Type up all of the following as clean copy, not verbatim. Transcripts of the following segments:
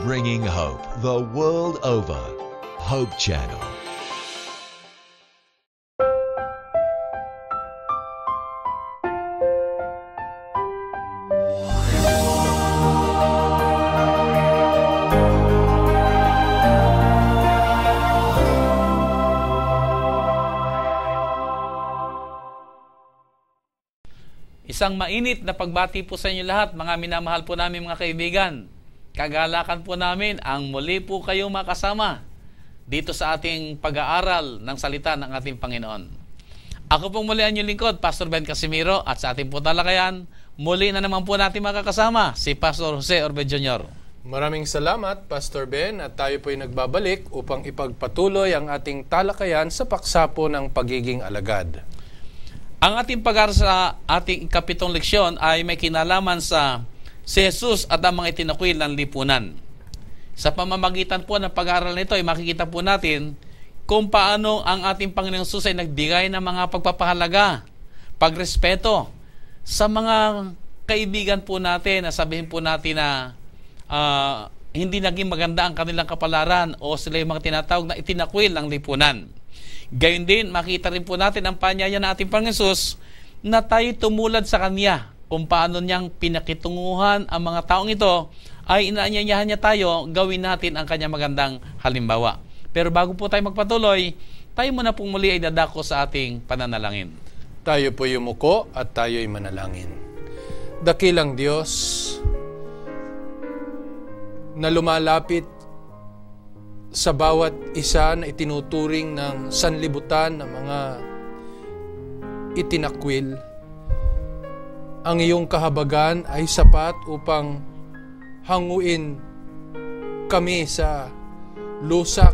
bringing hope the world over. Hope Channel. Isang mainit na pagbati po sa inyo lahat, mga minamahal po namin mga kaibigan. Kagalakan po namin ang muli po kayong makasama dito sa ating pag-aaral ng salita ng ating Panginoon. Ako pong muli ang inyong lingkod, Pastor Ben Casimiro, at sa ating po talakayan, muli na naman po natin makakasama si Pastor Jose Orbe Jr. Maraming salamat, Pastor Ben, at tayo po'y nagbabalik upang ipagpatuloy ang ating talakayan sa paksa po ng pagiging alagad. Ang ating pag-aaral sa ating ikapitong leksyon ay may kinalaman sa si Jesus at ang mga itinakwil ng lipunan. Sa pamamagitan po ng pag-aaral nito ay makikita po natin kung paano ang ating Panginoong Jesus ay nagbigay ng mga pagpapahalaga, pagrespeto sa mga kaibigan po natin na sabihin po natin na hindi naging maganda ang kanilang kapalaran o sila yung mga tinatawag na itinakwil ng lipunan. Gayun din, makita rin po natin ang panyaya ng ating Panginoon Jesus na tayo tumulad sa Kanya kung paano niyang pinakitunguhan ang mga taong ito ay inaanyayahan niya tayo gawin natin ang Kanya magandang halimbawa. Pero bago po tayo magpatuloy, tayo muna pong muli ay dadako sa ating pananalangin. Tayo po yumuko at tayo'y manalangin. Dakilang Diyos na lumalapit sa bawat isa na itinuturing ng sanlibutan ng mga itinakwil, ang iyong kahabagan ay sapat upang hanguin kami sa lusak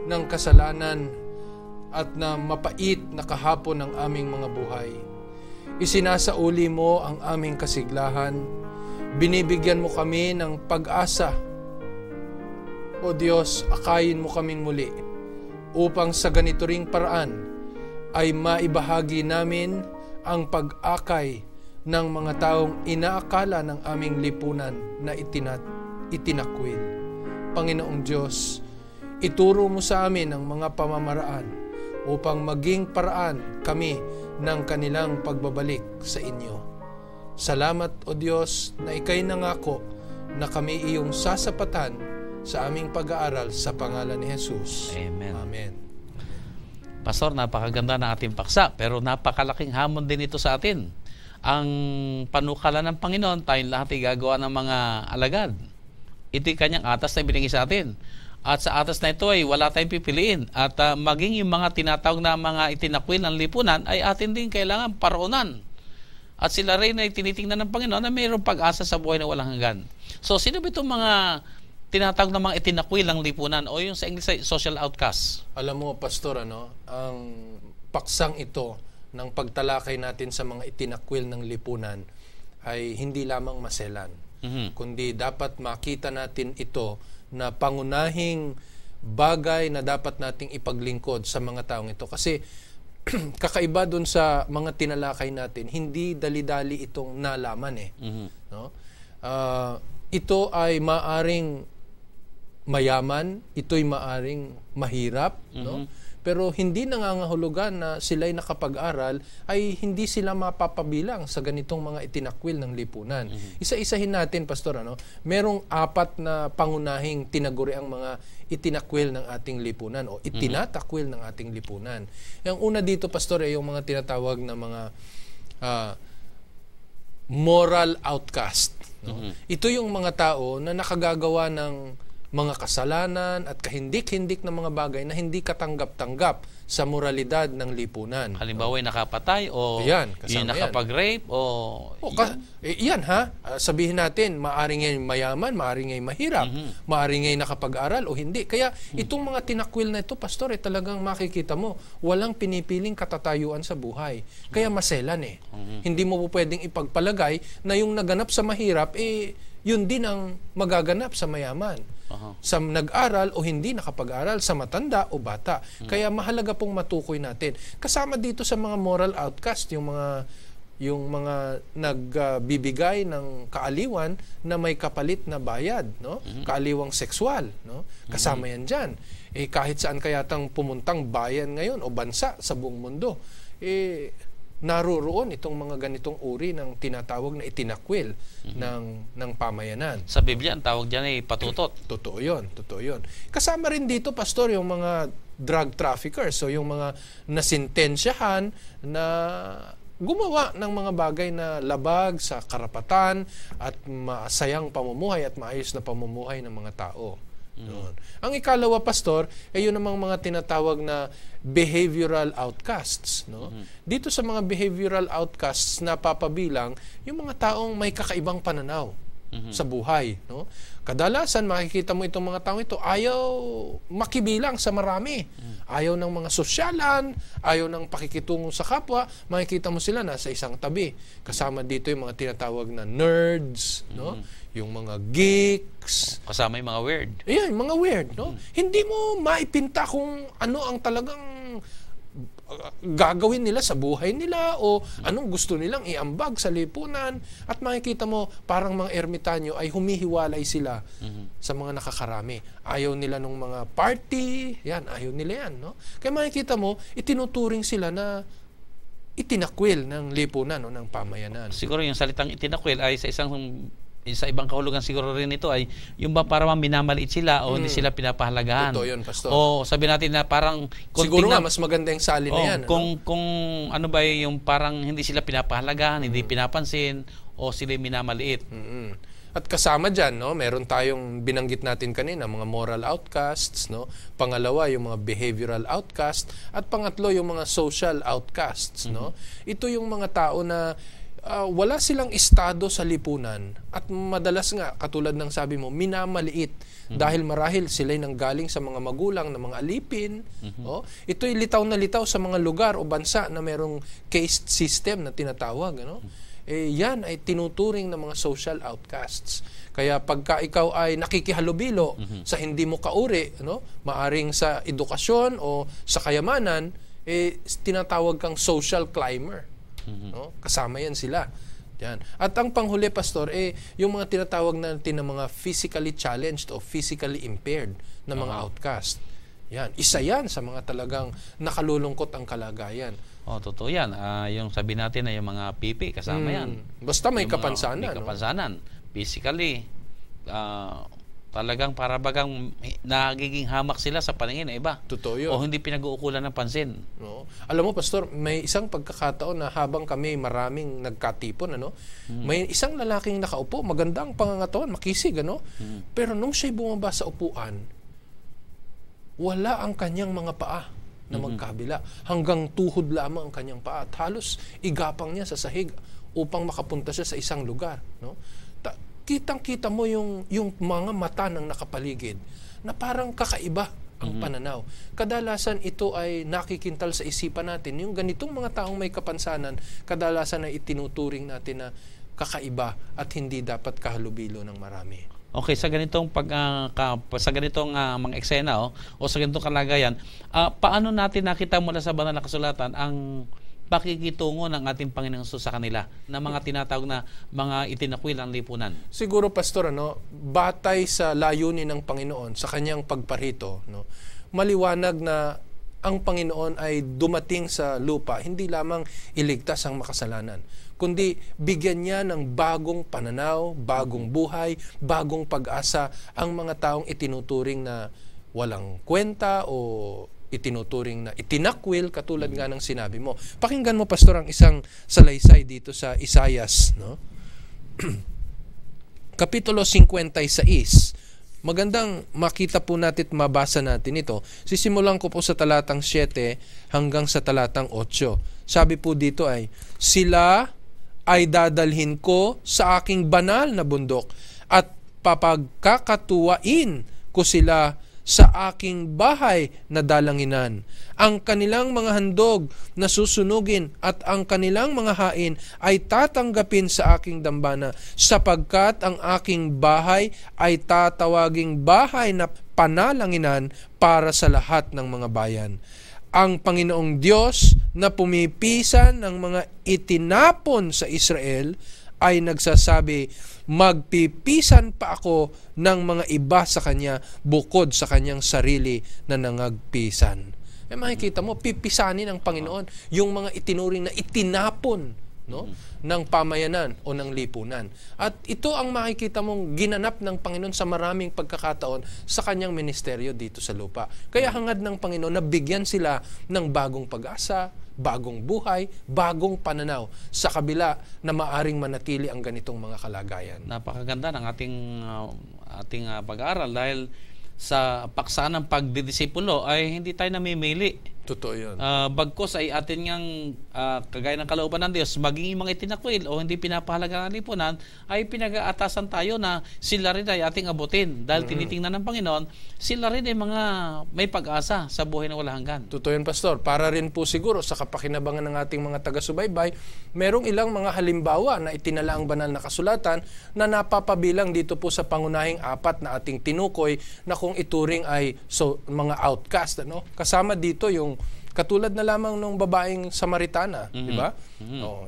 ng kasalanan at na mapait na kahapon ng aming mga buhay. Isinasauli mo ang aming kasiglahan, binibigyan mo kami ng pag-asa. O Diyos, akayin mo kaming muli upang sa ganito ring paraan ay maibahagi namin ang pag-akay ng mga taong inaakala ng aming lipunan na itinakwil. Panginoong Diyos, ituro mo sa amin ang mga pamamaraan upang maging paraan kami ng kanilang pagbabalik sa inyo. Salamat, O Diyos, na ika'y nangako na kami iyong sasapatan sa aming pag-aaral sa pangalan ni Jesus. Amen. Amen. Pastor, napakaganda ng ating paksa, pero napakalaking hamon din ito sa atin. Ang panukala ng Panginoon, tayong lahat ay gagawa ng mga alagad. Ito'y kanyang atas na binigay sa atin. At sa atas na ito ay wala tayong pipiliin. At maging yung mga tinatawag na mga itinakwil ng lipunan ay atin din kailangan paroonan. At sila rin ay tinitingnan ng Panginoon na mayroong pag-asa sa buhay na walang hanggan. So, sino ba itong mga tinatawag na mga itinakwil ng lipunan o yung sa English social outcast? Alam mo, Pastor, ang paksang ito ng pagtalakay natin sa mga itinakwil ng lipunan ay hindi lamang maselan, kundi dapat makita natin ito na pangunahing bagay na dapat nating ipaglingkod sa mga taong ito. Kasi kakaiba dun sa mga tinalakay natin, hindi dali-dali itong nalaman no? Ito ay maaring mayaman, ito'y maaring mahirap, no? Pero hindi nangangahulugan na sila'y nakapag-aral ay hindi sila mapapabilang sa ganitong mga itinakwil ng lipunan. Isa-isahin natin, Pastor, merong 4 na pangunahing tinaguri ang mga itinakwil ng ating lipunan o itinatakwil ng ating lipunan. Yung una dito, Pastor, ay yung mga tinatawag na mga moral outcast. No? Ito yung mga tao na nakagagawa ng mga kasalanan at kahindik-hindik na mga bagay na hindi katanggap-tanggap sa moralidad ng lipunan. Halimbawa, yung nakapatay o yan, yung nakapag-rape o yan sabihin natin, maaring ngayon mayaman, maaring ngayon mahirap, maaring ngayon nakapag-aral o hindi. Kaya itong mga tinakwil na ito, Pastor, talagang makikita mo, walang pinipiling katatayuan sa buhay. Kaya maselan Hindi mo po pwedeng ipagpalagay na yung naganap sa mahirap, yun din ang magaganap sa mayaman. Sa nag-aral o hindi nakapag-aral, sa matanda o bata. Kaya mahalaga pong matukoy natin. Kasama dito sa mga moral outcast, yung yung mga nagbibigay ng kaaliwan na may kapalit na bayad, no? Kaaliwang sexual, no? Kasama yan dyan. Kahit saan kayatang pumuntang bayan ngayon o bansa sa buong mundo, naroroon itong mga ganitong uri ng tinatawag na itinakwil ng pamayanan. Sa Biblia, ang tawag dyan ay patutot. Totoo yun. Kasama rin dito, Pastor, yung mga drug traffickers, so yung mga nasintensyahan na gumawa ng mga bagay na labag sa karapatan at masayang pamumuhay at maayos na pamumuhay ng mga tao. Yun. Ang ikalawa, Pastor, ay yun namang mga tinatawag na behavioral outcasts. No? Dito sa mga behavioral outcasts, napapabilang yung mga taong may kakaibang pananaw sa buhay. No? Kadalasan, makikita mo itong mga taong ito, ayaw makibilang sa marami. Ayaw ng mga sosyalan, ayaw ng pakikitungo sa kapwa, makikita mo sila nasa isang tabi. Kasama dito yung mga tinatawag na nerds, no? Yung mga geeks. Kasama yung mga weird. Ayan, mga weird, no? Hindi mo maipinta kung ano ang talagang gagawin nila sa buhay nila o anong gusto nilang iambag sa lipunan, at makikita mo parang mga ermitanyo ay humihiwalay sila sa mga nakakarami. Ayaw nila nung mga party, yan, ayaw nila yan, no? Kaya makikita mo, itinuturing sila na itinakwil ng lipunan o ng pamayanan. Siguro yung salitang itinakwil ay sa ibang kahulugan siguro rin ito ay yung ba parang minamaliit sila o hindi sila pinapahalagahan. Totoo yun, Pastor. O sabi natin na parang siguro nga mas maganda yung salin na yan. Kung ano ba yung parang hindi sila pinapahalagahan, hindi pinapansin o sila minamaliit. At kasama dyan, no, meron tayong binanggit natin kanina, mga moral outcasts, no? Pangalawa, yung mga behavioral outcasts, at pangatlo, yung mga social outcasts, no? Ito yung mga tao na wala silang estado sa lipunan at madalas nga, katulad ng sabi mo, minamaliit dahil marahil sila'y nanggaling sa mga magulang na mga alipin. Ito'y litaw na litaw sa mga lugar o bansa na merong caste system na tinatawag. Ano? Yan ay tinuturing ng mga social outcasts. Kaya pagka ikaw ay nakikihalubilo sa hindi mo kauri, ano, maaring sa edukasyon o sa kayamanan, tinatawag kang social climber. No? Kasama yan sila. Yan. At ang panghuli, Pastor, yung mga tinatawag natin ng mga physically challenged o physically impaired na mga outcast. Yan. Isa yan sa mga talagang nakalulungkot ang kalagayan. Totoo yan. Yung sabi natin na yung mga pipi, kasama yan. Basta may yung kapansanan. May kapansanan. Physically, talagang parabagang nagiging hamak sila sa paningin ng iba. Totoo yun. O hindi pinag-uukulan ng pansin. No? Alam mo, Pastor, may isang pagkakataon na habang kami maraming nagkatipon, ano? May isang lalaking nakaupo, maganda ang pangangatawan, makisig, ano? Pero nung siya'y bumaba sa upuan, wala ang kanyang mga paa na magkabila. Hanggang tuhod lamang ang kanyang paa. At halos igapang niya sa sahig upang makapunta siya sa isang lugar, no? Kitang-kita mo yung mga mata ng nakapaligid na parang kakaiba ang pananaw. Kadalasan ito ay nakikintal sa isipan natin. Yung ganitong mga taong may kapansanan, kadalasan ay itinuturing natin na kakaiba at hindi dapat kahalubilo ng marami. Okay, sa ganitong mga eksena o sa ganitong kalagayan, paano natin nakita mula sa banal na kasulatan ang pakikitungo ng ating Panginoong Hesus sa kanila na mga tinatawag na mga itinakwil ang lipunan? Siguro, Pastor, batay sa layunin ng Panginoon sa kanyang pagparito, maliwanag na ang Panginoon ay dumating sa lupa hindi lamang iligtas ang makasalanan, kundi bigyan niya ng bagong pananaw, bagong buhay, bagong pag-asa ang mga taong itinuturing na walang kwenta o itinuturing na itinakwil, katulad nga ng sinabi mo. Pakinggan mo, Pastor, ang isang salaysay dito sa Isaias, no? Kapitulo 56. Magandang makita po natin at mabasa natin ito. Sisimulan ko po sa talatang 7 hanggang sa talatang 8. Sabi po dito ay, sila ay dadalhin ko sa aking banal na bundok at papagkakatuwain ko sila sa aking bahay na dalanginan. Ang kanilang mga handog na susunugin at ang kanilang mga hain ay tatanggapin sa aking dambana, sapagkat ang aking bahay ay tatawaging bahay na panalanginan para sa lahat ng mga bayan. Ang Panginoong Diyos na pumipisan ng mga itinapon sa Israel ay nagsasabi, magpipisan pa ako ng mga iba sa kanya bukod sa kanyang sarili na nangagpisan. Makikita mo, pipisanin ng Panginoon yung mga itinuring na itinapon, no, ng pamayanan o ng lipunan. At ito ang makikita mong ginanap ng Panginoon sa maraming pagkakataon sa kanyang ministeryo dito sa lupa. Kaya hangad ng Panginoon na bigyan sila ng bagong pag-asa, bagong buhay, bagong pananaw sa kabila na maaring manatili ang ganitong mga kalagayan. Napakaganda ng ating pag-aaral dahil sa paksa ng pagdidisipulo ay hindi tayo namimili. Totoo yun. Bagkos ay atin ngang kagaya ng kalooban ng Diyos, maging mga itinakwil o hindi pinapahalaga ng lipunan, ay pinag-aatasan tayo na sila rin ay ating abutin. Dahil tinitingnan ng Panginoon, sila rin ay mga may pag-asa sa buhay na wala hanggan. Totoo yun, Pastor. Para rin po siguro sa kapakinabangan ng ating mga taga-subaybay, merong ilang mga halimbawa na itinala ang banal na kasulatan na napapabilang dito po sa pangunahing apat na ating tinukoy na kung ituring ay mga outcast. Ano? Kasama dito yung katulad na lamang ng babaeng Samaritana, di ba?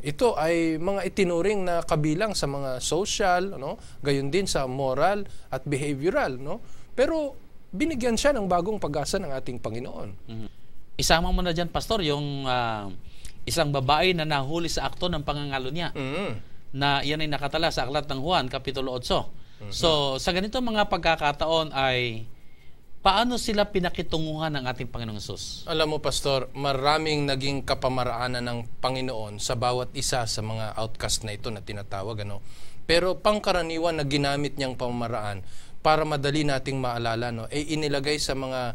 Ito ay mga itinuring na kabilang sa mga social, no? Gayon din sa moral at behavioral, no? Pero binigyan siya ng bagong pag-asa ng ating Panginoon. Isama mo na dyan, Pastor, yung isang babae na nahuli sa akto ng pangangalo niya. Na yan ay nakatala sa Aklat ng Juan, Kapitulo 8. So, sa ganito mga pagkakataon ay paano sila pinakitunguhan ng ating Panginoong Hesus? Alam mo, Pastor, maraming naging kapamaraanan ng Panginoon sa bawat isa sa mga outcast na ito na tinatawag. Ano? Pero pangkaraniwan na ginamit niyang pamamaraan para madali nating maalala, no, ay inilagay sa mga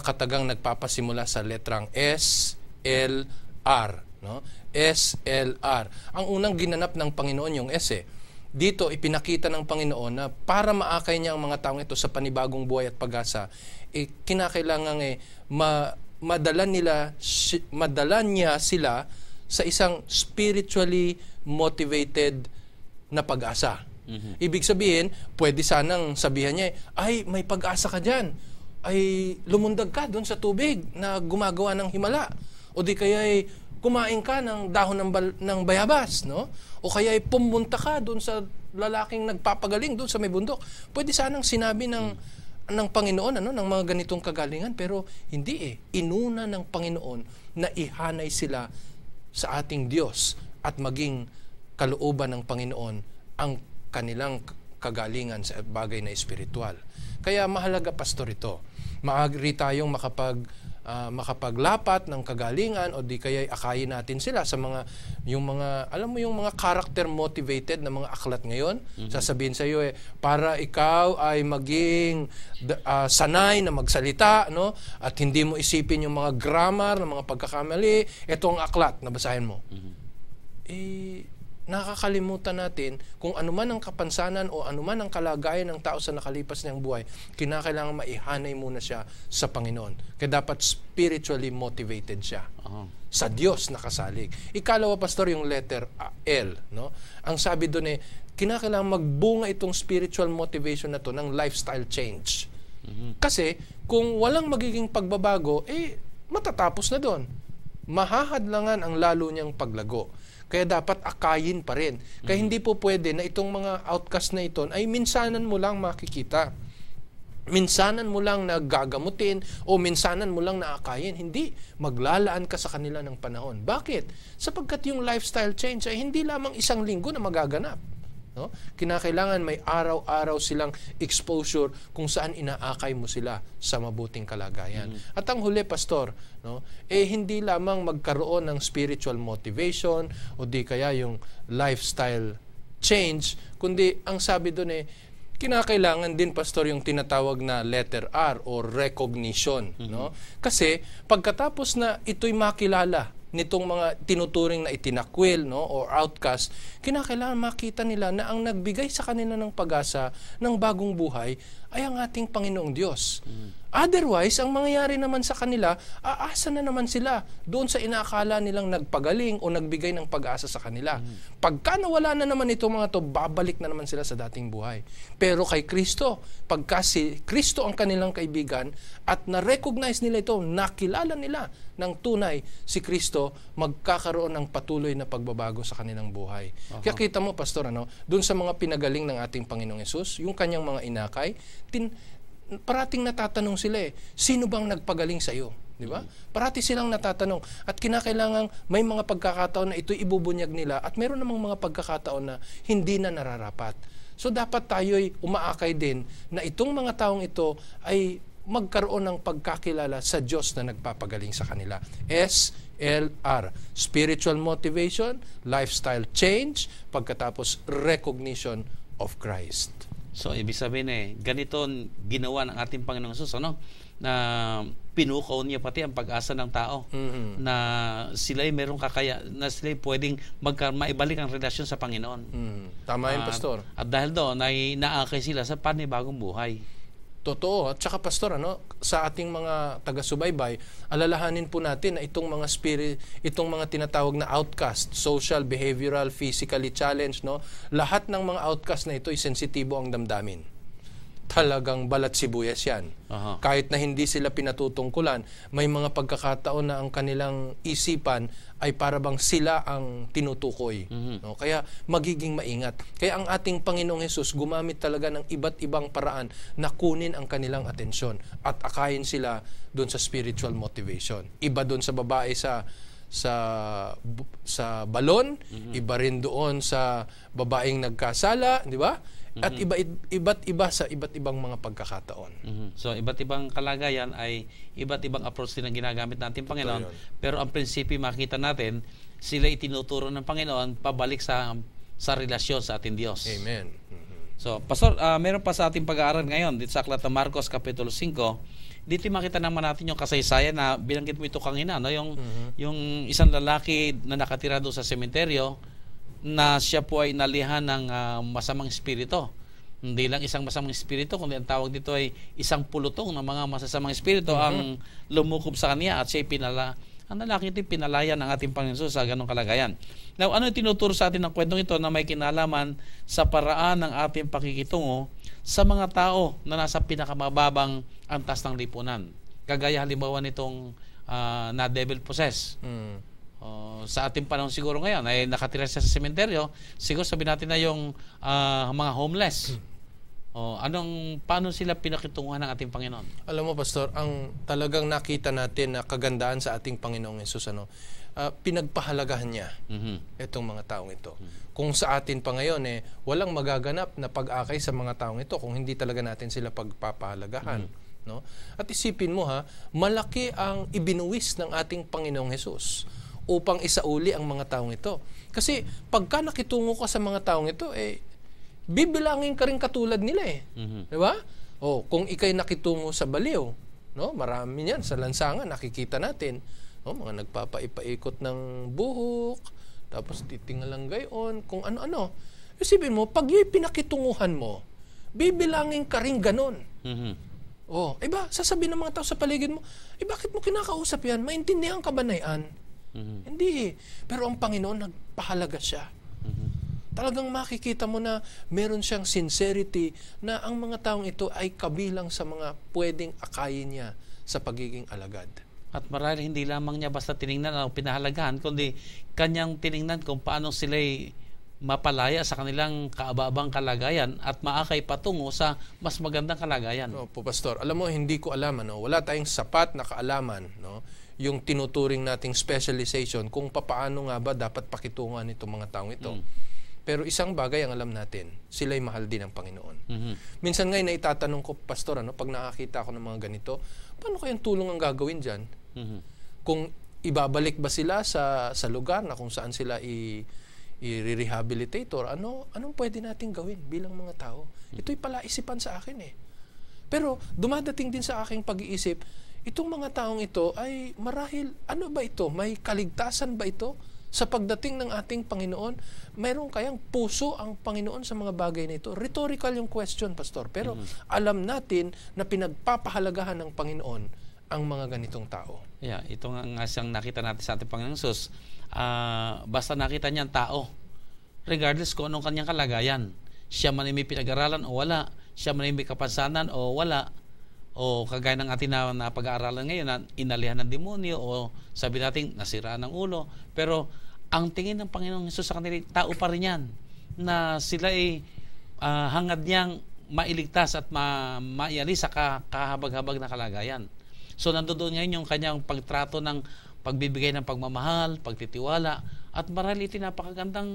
katagang nagpapasimula sa letrang S, L, R. No? S, L, R. Ang unang ginanap ng Panginoon yung S. Dito, ipinakita ng Panginoon na para maakay niya ang mga taong ito sa panibagong buhay at pag-asa, kinakailangan madala niya sila sa isang spiritually motivated na pag-asa. Ibig sabihin, pwede sanang sabihan niya, ay, may pag-asa ka dyan. Ay, lumundag ka doon sa tubig na gumagawa ng himala. O di kaya ay kumain ka ng dahon ng bayabas, no? O kaya ay pumunta ka doon sa lalaking nagpapagaling doon sa may bundok. Pwede sanang sinabi ng Panginoon, ano, ng mga ganitong kagalingan, pero hindi Inuna ng Panginoon na ihanay sila sa ating Diyos at maging kalooban ng Panginoon ang kanilang kagalingan sa bagay na espiritual. Kaya mahalaga, Pastor, ito. Maaari tayong makapaglapat ng kagalingan o di kaya akayin natin sila sa alam mo yung mga character motivated na mga aklat ngayon. Sasabihin sa iyo para ikaw ay maging sanay na magsalita, no, at hindi mo isipin yung mga grammar, ng mga pagkakamali, ito ang aklat na basahin mo. Nakakalimutan natin kung anuman ang kapansanan o anuman ang kalagayan ng tao sa nakalipas niyang buhay, kinakailangan maihanay muna siya sa Panginoon. Kaya dapat spiritually motivated siya. Sa Diyos nakasalig. Ikalawa, Pastor, yung letter L. No? Ang sabi doon kinakailangan magbunga itong spiritual motivation na to ng lifestyle change. Kasi kung walang magiging pagbabago, matatapos na doon. Mahahadlangan ang lalo niyang paglago. Kaya dapat akayin pa rin. Kaya hindi po pwede na itong mga outcast na ito ay minsanan mo lang makikita. Minsanan mo lang na gagamutin o minsanan mo lang na akayin. Hindi. Maglalaan ka sa kanila ng panahon. Bakit? Sapagkat yung lifestyle change ay hindi lamang isang linggo na magaganap. No? Kinakailangan may araw-araw silang exposure kung saan inaakay mo sila sa mabuting kalagayan. At ang huli, Pastor, no, hindi lamang magkaroon ng spiritual motivation o di kaya yung lifestyle change, kundi ang sabi doon kinakailangan din, Pastor, yung tinatawag na letter R o recognition. No? Kasi pagkatapos na ito'y makilala nitong mga tinuturing na itinakwil, no, or outcast, kinakailangan makita nila na ang nagbigay sa kanila ng pag-asa ng bagong buhay ay ang ating Panginoong Diyos. Otherwise, ang mangyayari naman sa kanila, aasa na naman sila doon sa inaakala nilang nagpagaling o nagbigay ng pag-asa sa kanila. Pagka nawala na naman itong mga to, babalik na naman sila sa dating buhay. Pero kay Kristo, pagka si Kristo ang kanilang kaibigan at na-recognize nila ito, nakilala nila ng tunay si Kristo, ito, magkakaroon ng patuloy na pagbabago sa kanilang buhay. Kaya kita mo, Pastor, doon sa mga pinagaling ng ating Panginoong Hesus, yung kanyang mga inakay, parating natatanong sila sino bang nagpagaling sa iyo? Di ba? Parati silang natatanong. At kinakailangan may mga pagkakataon na ito'y ibubunyag nila at meron namang mga pagkakataon na hindi na nararapat. So dapat tayo'y umaakay din na itong mga taong ito ay magkaroon ng pagkakilala sa Diyos na nagpapagaling sa kanila. SLR, spiritual motivation, lifestyle change, pagkatapos recognition of Christ. So, ibig sabihin ganito ginawa ng ating Panginoong Hesus, na pinukaw niya pati ang pag-asa ng tao, na sila'y merong na sila'y pwedeng maibalik ang relasyon sa Panginoon. Tama yun, Pastor. At dahil doon, ay naakay sila sa panibagong buhay. Totoo. At saka, Pastor, sa ating mga taga-subaybay, alalahanin po natin na itong mga tinatawag na outcast, social, behavioral, physically challenged, lahat ng mga outcast na ito ay sensitibo ang damdamin. Talagang balat sibuyas yan. Kahit na hindi sila pinatutungkulan, may mga pagkakataon na ang kanilang isipan ay para bang sila ang tinutukoy. Kaya magiging maingat. Kaya ang ating Panginoong Hesus gumamit talaga ng iba't ibang paraan na kunin ang kanilang atensyon at akayin sila doon sa spiritual motivation. Iba doon sa babae sa balon, iba rin doon sa babaeng nagkasala, di ba? At iba't iba sa iba't ibang mga pagkakataon. So, iba't ibang kalagayan ay iba't ibang approach din ang ginagamit natin, Panginoon. Pero ang prinsipyo makita natin, sila itinuturo ng Panginoon pabalik sa relasyon sa ating Diyos. Amen. So, Pastor, meron pa sa ating pag-aaral ngayon dito sa Aklat ng Marcos Kapitulo 5. Dito makita naman natin yung kasaysayan na binanggit mo ito kanina, yung isang lalaki na nakatira doon sa sementeryo, na siya po ay nalihan ng masamang espiritu. Hindi lang isang masamang espiritu, kundi ang tawag dito ay isang pulutong ng mga masasamang espiritu ang lumukob sa kanya at siya ang lalaki ito pinalaya ng ating Panginoon sa ganong kalagayan. Now, ano yung tinuturo sa atin ng kwentong ito na may kinalaman sa paraan ng ating pakikitungo sa mga tao na nasa pinakamababang antas ng lipunan? Kagaya halimbawa nitong na devil possessed. Sa ating panahon siguro ngayon ay nakatira siya sa sementeryo, siguro sabihin natin na yung mga homeless. Paano sila pinakitunguhan ng ating Panginoon? Alam mo, Pastor, ang talagang nakita natin na kagandaan sa ating Panginoong Hesus, pinagpahalagahan niya itong mga taong ito. Kung sa atin pa ngayon, walang magaganap na pag-akay sa mga taong ito kung hindi talaga natin sila pagpapahalagahan. At isipin mo malaki ang ibinuwis ng ating Panginoong Hesus upang isauli ang mga taong ito. Kasi pagka nakitungo ka sa mga taong ito, bibilangin ka rin katulad nila Di ba? Kung ikay nakitungo sa baliw, marami yan sa lansangan, nakikita natin. Mga nagpapaipaikot ng buhok, tapos titingalang gayon, kung ano-ano. Isipin mo, pag yung pinakitunguhan mo, bibilangin ka rin ganon. Iba, sasabihin ng mga tao sa paligid mo, bakit mo kinakausap yan? Maintindihan ka ba na yan? Hindi. Pero ang Panginoon, nagpahalaga siya. Talagang makikita mo na meron siyang sincerity na ang mga taong ito ay kabilang sa mga pwedeng akayin niya sa pagiging alagad. At marahil hindi lamang niya basta tiningnan o pinahalagahan, kundi kanyang tiningnan kung paano sila'y mapalaya sa kanilang kaababang kalagayan at maakay patungo sa mas magandang kalagayan. Pastor, alam mo, hindi ko alam, wala tayong sapat na kaalaman, yung tinuturing nating specialization kung papaano nga ba dapat pakitungan itong mga taong ito. Pero isang bagay ang alam natin, sila'y mahal din ng Panginoon. Minsan ngayon na itatanong ko, Pastor, pag nakakita ako ng mga ganito, paano kayang tulong ang gagawin dyan? Kung ibabalik ba sila sa lugar na kung saan sila i-rehabilitate or anong pwede natin gawin bilang mga tao? Ito'y palaisipan sa akin Pero dumadating din sa aking pag-iisip, itong mga taong ito ay marahil, ano ba ito? May kaligtasan ba ito? Sa pagdating ng ating Panginoon, mayroon kayang puso ang Panginoon sa mga bagay na ito? Rhetorical yung question, Pastor. Pero alam natin na pinagpapahalagahan ng Panginoon ang mga ganitong tao. Ito nga siyang nakita natin sa ating Panginoon Sus. Basta nakita niya ang tao, regardless kung anong kanyang kalagayan, siya man ay may pinag-aralan o wala, siya man ay may kapansanan o wala, o kagaya ng atin na pag-aaralan ngayon na inalihan ng demonyo o sabi natin nasiraan ng ulo. Pero ang tingin ng Panginoong Hesus sa kanila, tao pa rin yan, na sila ay hangad niyang mailigtas at maialis sa kahabag-habag na kalagayan. So nandoon ngayon yung kanyang pagtrato ng pagbibigay ng pagmamahal, pagtitiwala, at marahil ito napakagandang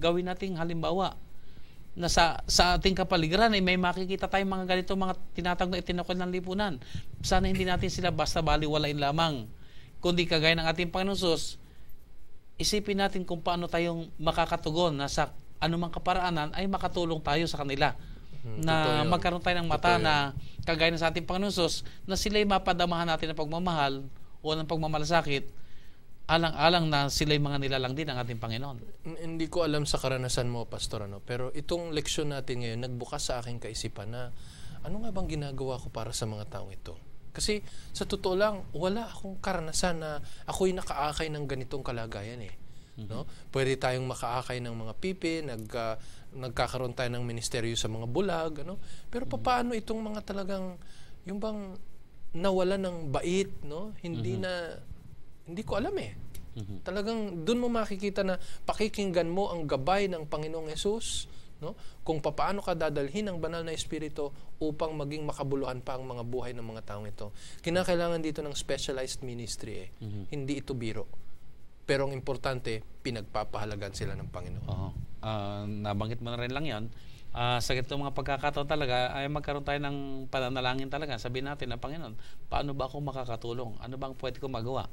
gawin nating halimbawa na sa ating kapaligiran ay may makikita tayong mga ganito, mga tinatawag na itinakwil ng lipunan. Sana hindi natin sila basta baliwalain lamang, kundi kagaya ng ating Panginoon Hesus, isipin natin kung paano tayong makakatugon na sa anumang kaparaanan ay makatulong tayo sa kanila. Na magkaroon tayo ng mata na kagaya na sa ating Panginoon Hesus, na sila'y mapadamahan natin ng pagmamahal o ng pagmamalasakit, alang-alang na sila'y mga nilalang din ng ating Panginoon. Hindi ko alam sa karanasan mo, Pastor, pero itong leksyon natin ngayon nagbukas sa aking kaisipan na ano nga bang ginagawa ko para sa mga taong ito? Kasi sa totoo lang, wala akong karanasan na ako'y nakaakay ng ganitong kalagayan no? Pwede tayong makaakay ng mga pipi, nagkakaroon tayo ng ministeryo sa mga bulag, pero paano itong mga talagang yung bang nawala ng bait, no? Hindi ko alam Talagang doon mo makikita na pakikinggan mo ang gabay ng Panginoong Hesus, no? Kung paano ka dadalhin ang banal na espiritu upang maging makabuluhan pa ang mga buhay ng mga taong ito. Kinakailangan dito ng specialized ministry Hindi ito biro. Pero ang importante, pinagpapahalagan sila ng Panginoon. Nabanggit mo na rin lang yan. Sa ganitong mga pagkakataon talaga ay magkaroon tayo ng pananalangin talaga. Sabihin natin na, Panginoon, paano ba ako makakatulong? Ano bang pwede ko magawa?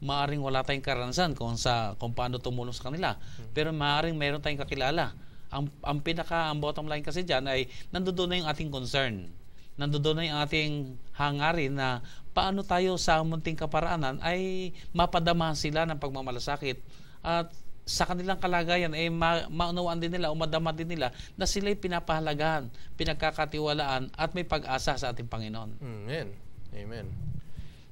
Maaring wala tayong karanasan kung paano tumulong sa kanila. Pero maaring meron tayong kakilala. Ang bottom line kasi dyan ay nandoon na yung ating concern. Nandoon na yung ating hangarin na paano tayo sa munting kaparaanan ay mapadamahan sila ng pagmamalasakit at sa kanilang kalagayan ay maunawaan din nila o madama din nila na sila'y pinapahalagahan, pinagkakatiwalaan at may pag-asa sa ating Panginoon. Amen. Amen.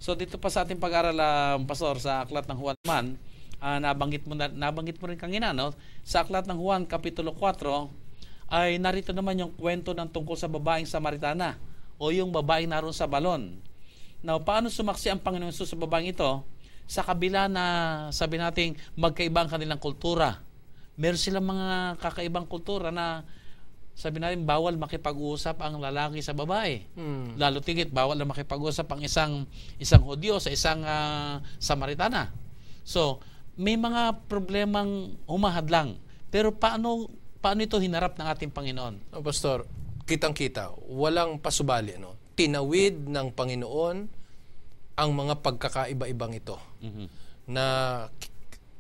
So dito pa sa ating pag-aral, Pastor, sa aklat ng Juan man, nabanggit mo rin kanina, no? Sa aklat ng Juan kapitulo 4 ay narito naman yung kwento ng tungkol sa babaeng Samaritana o yung babaeng naroon sa balon. Now, paano sumaksi ang Panginoon Hesus sa babaeng ito? Sa kabila na sabi nating magkaiba ang kanilang kultura. Meron silang mga kakaibang kultura na sabi natin bawal makipag-usap ang lalaki sa babae. Lalo tigit bawal na makipag-usap ang isang Hudyo sa isang Samaritana. So, may mga problemang humahadlang. Pero paano ito hinarap ng ating Panginoon? Pastor, kitang-kita, walang pasubali, tinawid ng Panginoon ang mga pagkakaiba-ibang ito na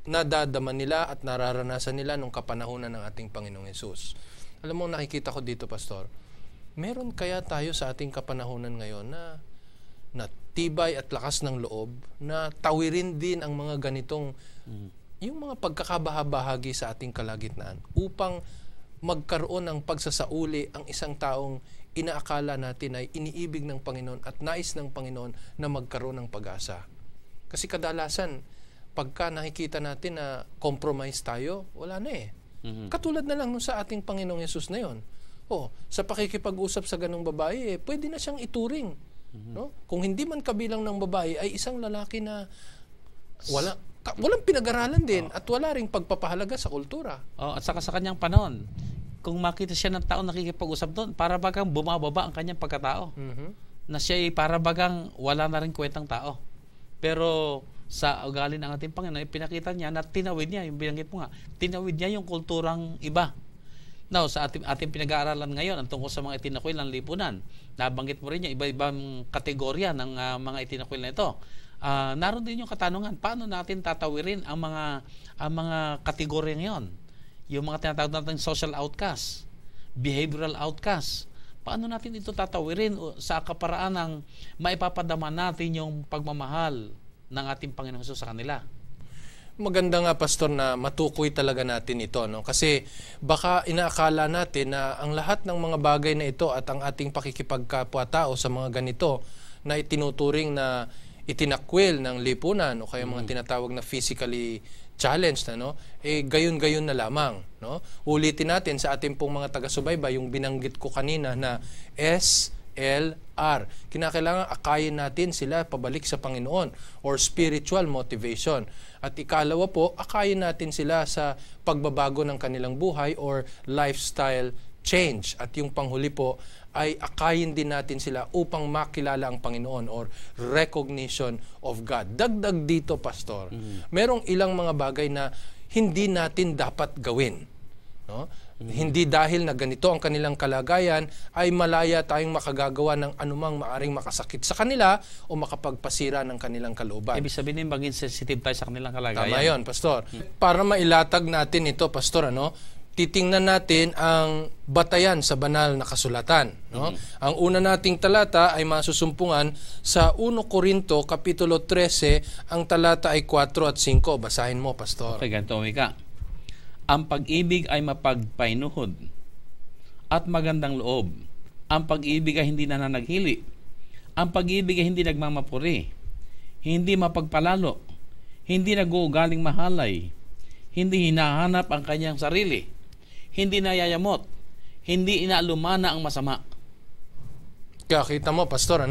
nadadama nila at nararanasan nila nung kapanahunan ng ating Panginoong Hesus. Alam mo, nakikita ko dito, Pastor, meron kaya tayo sa ating kapanahunan ngayon na tibay at lakas ng loob na tawirin din ang mga ganitong yung mga pagkakabahabahagi sa ating kalagitnaan upang magkaroon ng pagsasauli ang isang taong inaakala natin ay iniibig ng Panginoon at nais ng Panginoon na magkaroon ng pag-asa. Kasi kadalasan, pagka nakikita natin na compromise tayo, wala na Katulad na lang sa ating Panginoong Hesus na yon. Sa pakikipag-usap sa ganong babae, pwede na siyang ituring. No? Kung hindi man kabilang ng babae, ay isang lalaki na walang pinag-aralan din at wala ring pagpapahalaga sa kultura. At saka sa kanyang panahon, kung makita siya ng tao nakikipag-usap doon, para bagang bumababa ang kanyang pagkatao. Na siya ay para bagang wala na rin kwentang tao. Pero sa ugali ng ating Panginoon, pinakita niya na tinawid niya, yung binanggit mo nga, tinawid niya yung kulturang iba. Now, sa ating pinag-aaralan ngayon, ang tungkol sa mga itinakwil ng lipunan, nabanggit mo rin yung iba-ibang kategorya ng mga itinakwil na ito. Naroon din yung katanungan, paano natin tatawirin ang mga kategorya ngayon? Yung mga tinatawag natin social outcast, behavioral outcast. Paano natin ito tatawirin sa kaparaan ng maipapadama natin yung pagmamahal ng ating Panginoon Hesus sa kanila? Maganda nga, Pastor, na matukoy talaga natin ito, kasi baka inaakala natin na ang lahat ng mga bagay na ito at ang ating pakikipagkapwa-tao sa mga ganito na itinuturing na itinakwil ng lipunan o kaya mga tinatawag na physically challenged gayon-gayon na lamang, Ulitin natin sa ating pong mga taga-subaybay yung binanggit ko kanina na Kinakailangan akayin natin sila pabalik sa Panginoon or spiritual motivation. At ikalawa po, akayin natin sila sa pagbabago ng kanilang buhay or lifestyle change. At yung panghuli po ay akayin din natin sila upang makilala ang Panginoon or recognition of God. Dagdag dito, Pastor, merong ilang mga bagay na hindi natin dapat gawin. No? Hindi dahil na ganito ang kanilang kalagayan ay malaya tayong makagagawa ng anumang maaring makasakit sa kanila o makapagpasira ng kanilang kalooban. Ibig sabihin, maging sensitive tayo sa kanilang kalagayan. Tama yun, Pastor. Para mailatag natin ito, Pastor, titingnan natin ang batayan sa banal na kasulatan. No? Ang una nating talata ay masusumpungan sa 1 Corinto Kapitulo 13, ang talata ay 4 at 5. Basahin mo, Pastor. Okay, ganito, Wika. Ang pag-ibig ay mapagpainuhod at magandang loob. Ang pag-ibig ay hindi nananaghili. Ang pag-ibig ay hindi nagmamapuri. Hindi mapagpalalo. Hindi nag-uugaling mahalay. Hindi hinahanap ang kanyang sarili. Hindi nayayamot. Hindi inaalumana ang masama. Kaya kita mo, Pastor,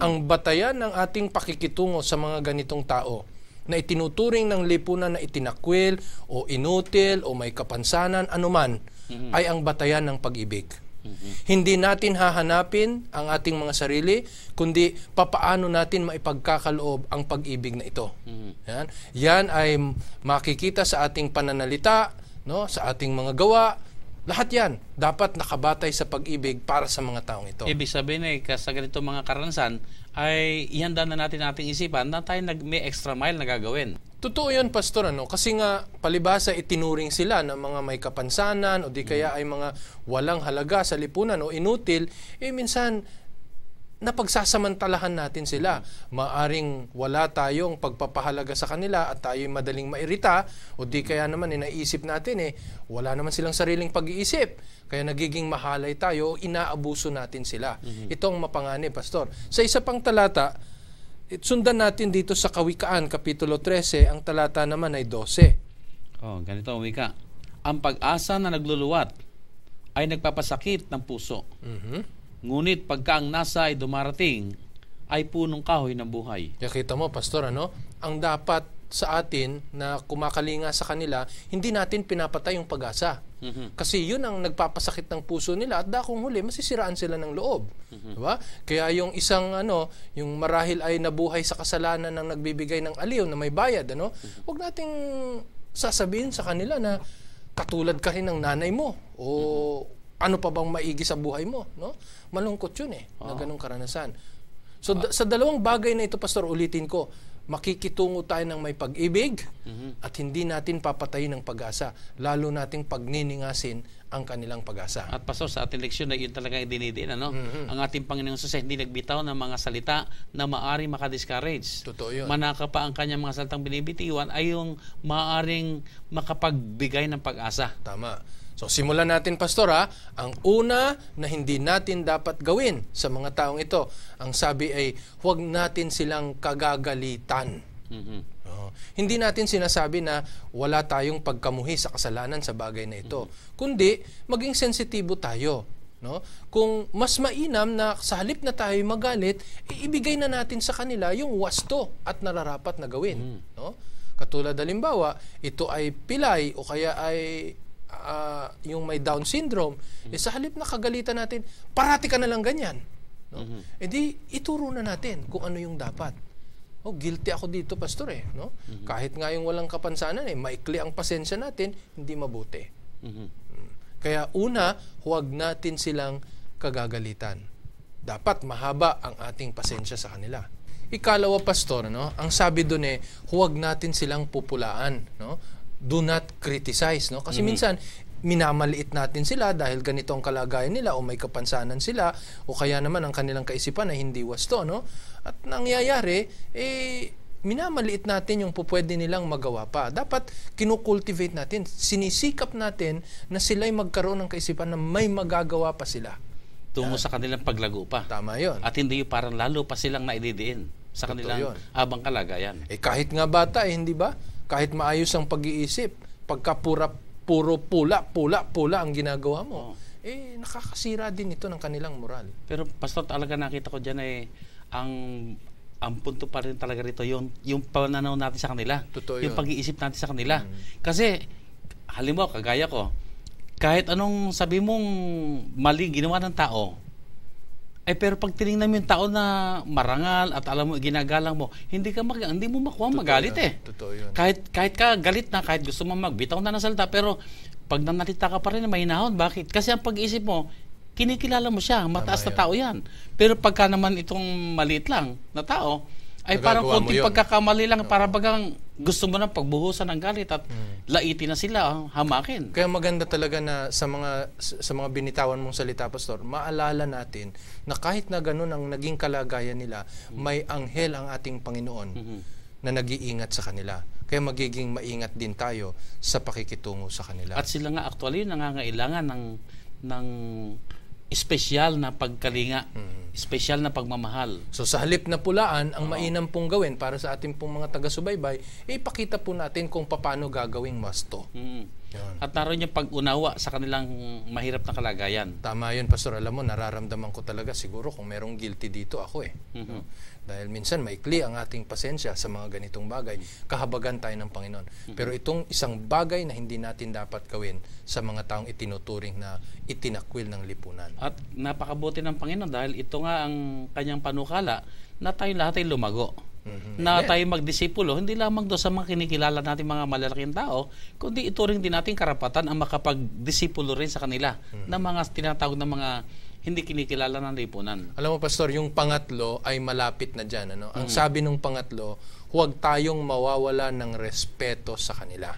ang batayan ng ating pakikitungo sa mga ganitong tao na itinuturing ng lipunan na itinakwil o inutil o may kapansanan, anuman, ay ang batayan ng pag-ibig. Hindi natin hahanapin ang ating mga sarili, kundi papaano natin maipagkakaloob ang pag-ibig na ito. Yan ay makikita sa ating pananalita, sa ating mga gawa. Lahat yan dapat nakabatay sa pag-ibig para sa mga taong ito. Ibig sabihin sa ganito mga karanasan, ay ihanda na natin ating isipan na tayo may extra mile na gagawin. Totoo yun, Pastor, kasi nga palibhasa itinuring sila ng mga may kapansanan o di kaya ay mga walang halaga sa lipunan o inutil, minsan napagsasamantalahan natin sila. Maaring wala tayong pagpapahalaga sa kanila at tayo'y madaling mairita o di kaya naman naisip natin wala naman silang sariling pag-iisip. Kaya nagiging mahalay tayo o inaabuso natin sila. Ito ang mapanganib, Pastor. Sa isa pang talata, sundan natin dito sa Kawikaan, Kapitulo 13, ang talata naman ay 12. Ganito ang wika. Ang pag-asa na nagluluwat ay nagpapasakit ng puso. Ngunit pagka ang nasa ay dumarating, ay punong kahoy ng buhay. Kaya kita mo, Pastor, ang dapat sa atin na kumakalinga sa kanila, hindi natin pinapatay yung pag-asa. Kasi yun ang nagpapasakit ng puso nila at dakong huli, masisiraan sila ng loob. Diba? Kaya yung isang, yung marahil ay nabuhay sa kasalanan ng nagbibigay ng aliw na may bayad, huwag nating sasabihin sa kanila na katulad ka rin ng nanay mo o ano pa bang maigi sa buhay mo, malungkot yun na ganung karanasan. So sa dalawang bagay na ito, Pastor, ulitin ko, makikitungo tayo ng may pag-ibig at hindi natin papatayin ng pag-asa, lalo nating pagniningasin ang kanilang pag-asa. At Pastor, sa ating leksyon na yun talaga idinidiin, ang ating Panginoong Sus hindi nagbitaw ng mga salita na maaring makadiscourage. Totoo yun. Manaka pa ang kanyang mga salitang binibitiwan ay yung maaring makapagbigay ng pag-asa. Tama. So simulan natin, Pastor, ang una na hindi natin dapat gawin sa mga taong ito, ang sabi ay huwag natin silang kagagalitan. Hindi natin sinasabi na wala tayong pagkamuhi sa kasalanan sa bagay na ito, kundi maging sensitibo tayo. Kung mas mainam na sa halip na tayo magalit, ibigay na natin sa kanila yung wasto at nararapat na gawin. Katulad halimbawa, ito ay pilay o kaya ay yung may Down syndrome, sa halip na kagalitan natin, parati ka na lang ganyan. Di ituro na natin kung ano yung dapat. Guilty ako dito, Pastor, Kahit nga yung walang kapansanan, maikli ang pasensya natin, hindi mabuti. Kaya una, huwag natin silang kagagalitan. Dapat mahaba ang ating pasensya sa kanila. Ikalawa, Pastor, ang sabi doon huwag natin silang pupulaan, do not criticize, kasi minsan minamaliit natin sila dahil ganito ang kalagayan nila o may kapansanan sila o kaya naman ang kanilang kaisipan ay hindi wasto, at nangyayari minamaliit natin yung pupwede nilang magawa pa. Dapat kinukultivate natin, sinisikap natin na sila'y magkaroon ng kaisipan na may magagawa pa sila tungo sa kanilang paglago pa. Tama yun. At hindi parang lalo pa silang naididiin sa kanilang abang kalagayan. Kahit nga bata, hindi ba? Kahit maayos ang pag-iisip, pagka puro pula ang ginagawa mo, nakakasira din ito ng kanilang moral. Pero pastor, talaga nakita ko diyan ang punto pa rin talaga rito yung pananaw natin sa kanila. Totoo yung yun. pag-iisip natin sa kanila. Kasi halimbawa kagaya ko, kahit anong sabi mong mali ginawa ng tao, pero pag tinignan mo yung tao na marangal at alam mo ginagalang mo, hindi mo makuha magalit Totoo yun. Kahit ka galit na, kahit gusto mo magbitaw na ng salita, pero pag nanalita ka pa rin na mahinahon. Bakit? Kasi ang pag-isip mo, kinikilala mo siya, mataas na tao yan. Pero pagka naman itong maliit lang na tao, ay parang konting pagkakamali lang, para bagang gusto mo na pagbuhusan ng galit at laitin na sila, hamakin. Kaya maganda talaga na sa mga binitawan mong salita, Pastor, maalala natin na kahit na ganun ang naging kalagayan nila, may anghel ang ating Panginoon na nag-iingat sa kanila. Kaya magiging maingat din tayo sa pakikitungo sa kanila. At sila nga actually nangangailangan ng espesyal na pagkalinga, espesyal na pagmamahal. So sa halip na pulaan, ang mainam pong gawin para sa ating pong mga taga-subaybay, ipakita po natin kung paano gagawing wasto. At naroon yung pag-unawa sa kanilang mahirap na kalagayan. Tama yun, Pastor. Alam mo, nararamdaman ko talaga siguro kung merong guilty dito ako no? Dahil minsan maikli ang ating pasensya sa mga ganitong bagay. Kahabagan tayo ng Panginoon. Pero itong isang bagay na hindi natin dapat gawin sa mga taong itinuturing na itinakwil ng lipunan. At napakabuti ng Panginoon dahil ito nga ang kanyang panukala na tayo lahat ay lumago. Na tayo magdisipulo, hindi lamang doon sa mga kinikilala natin mga malalaking tao, kundi ito rin din natin karapatan ang makapagdisipulo rin sa kanila na mga tinatawag na mga hindi kinikilala ng lipunan. Alam mo, Pastor, yung pangatlo ay malapit na dyan. Ang sabi ng pangatlo, huwag tayong mawawala ng respeto sa kanila.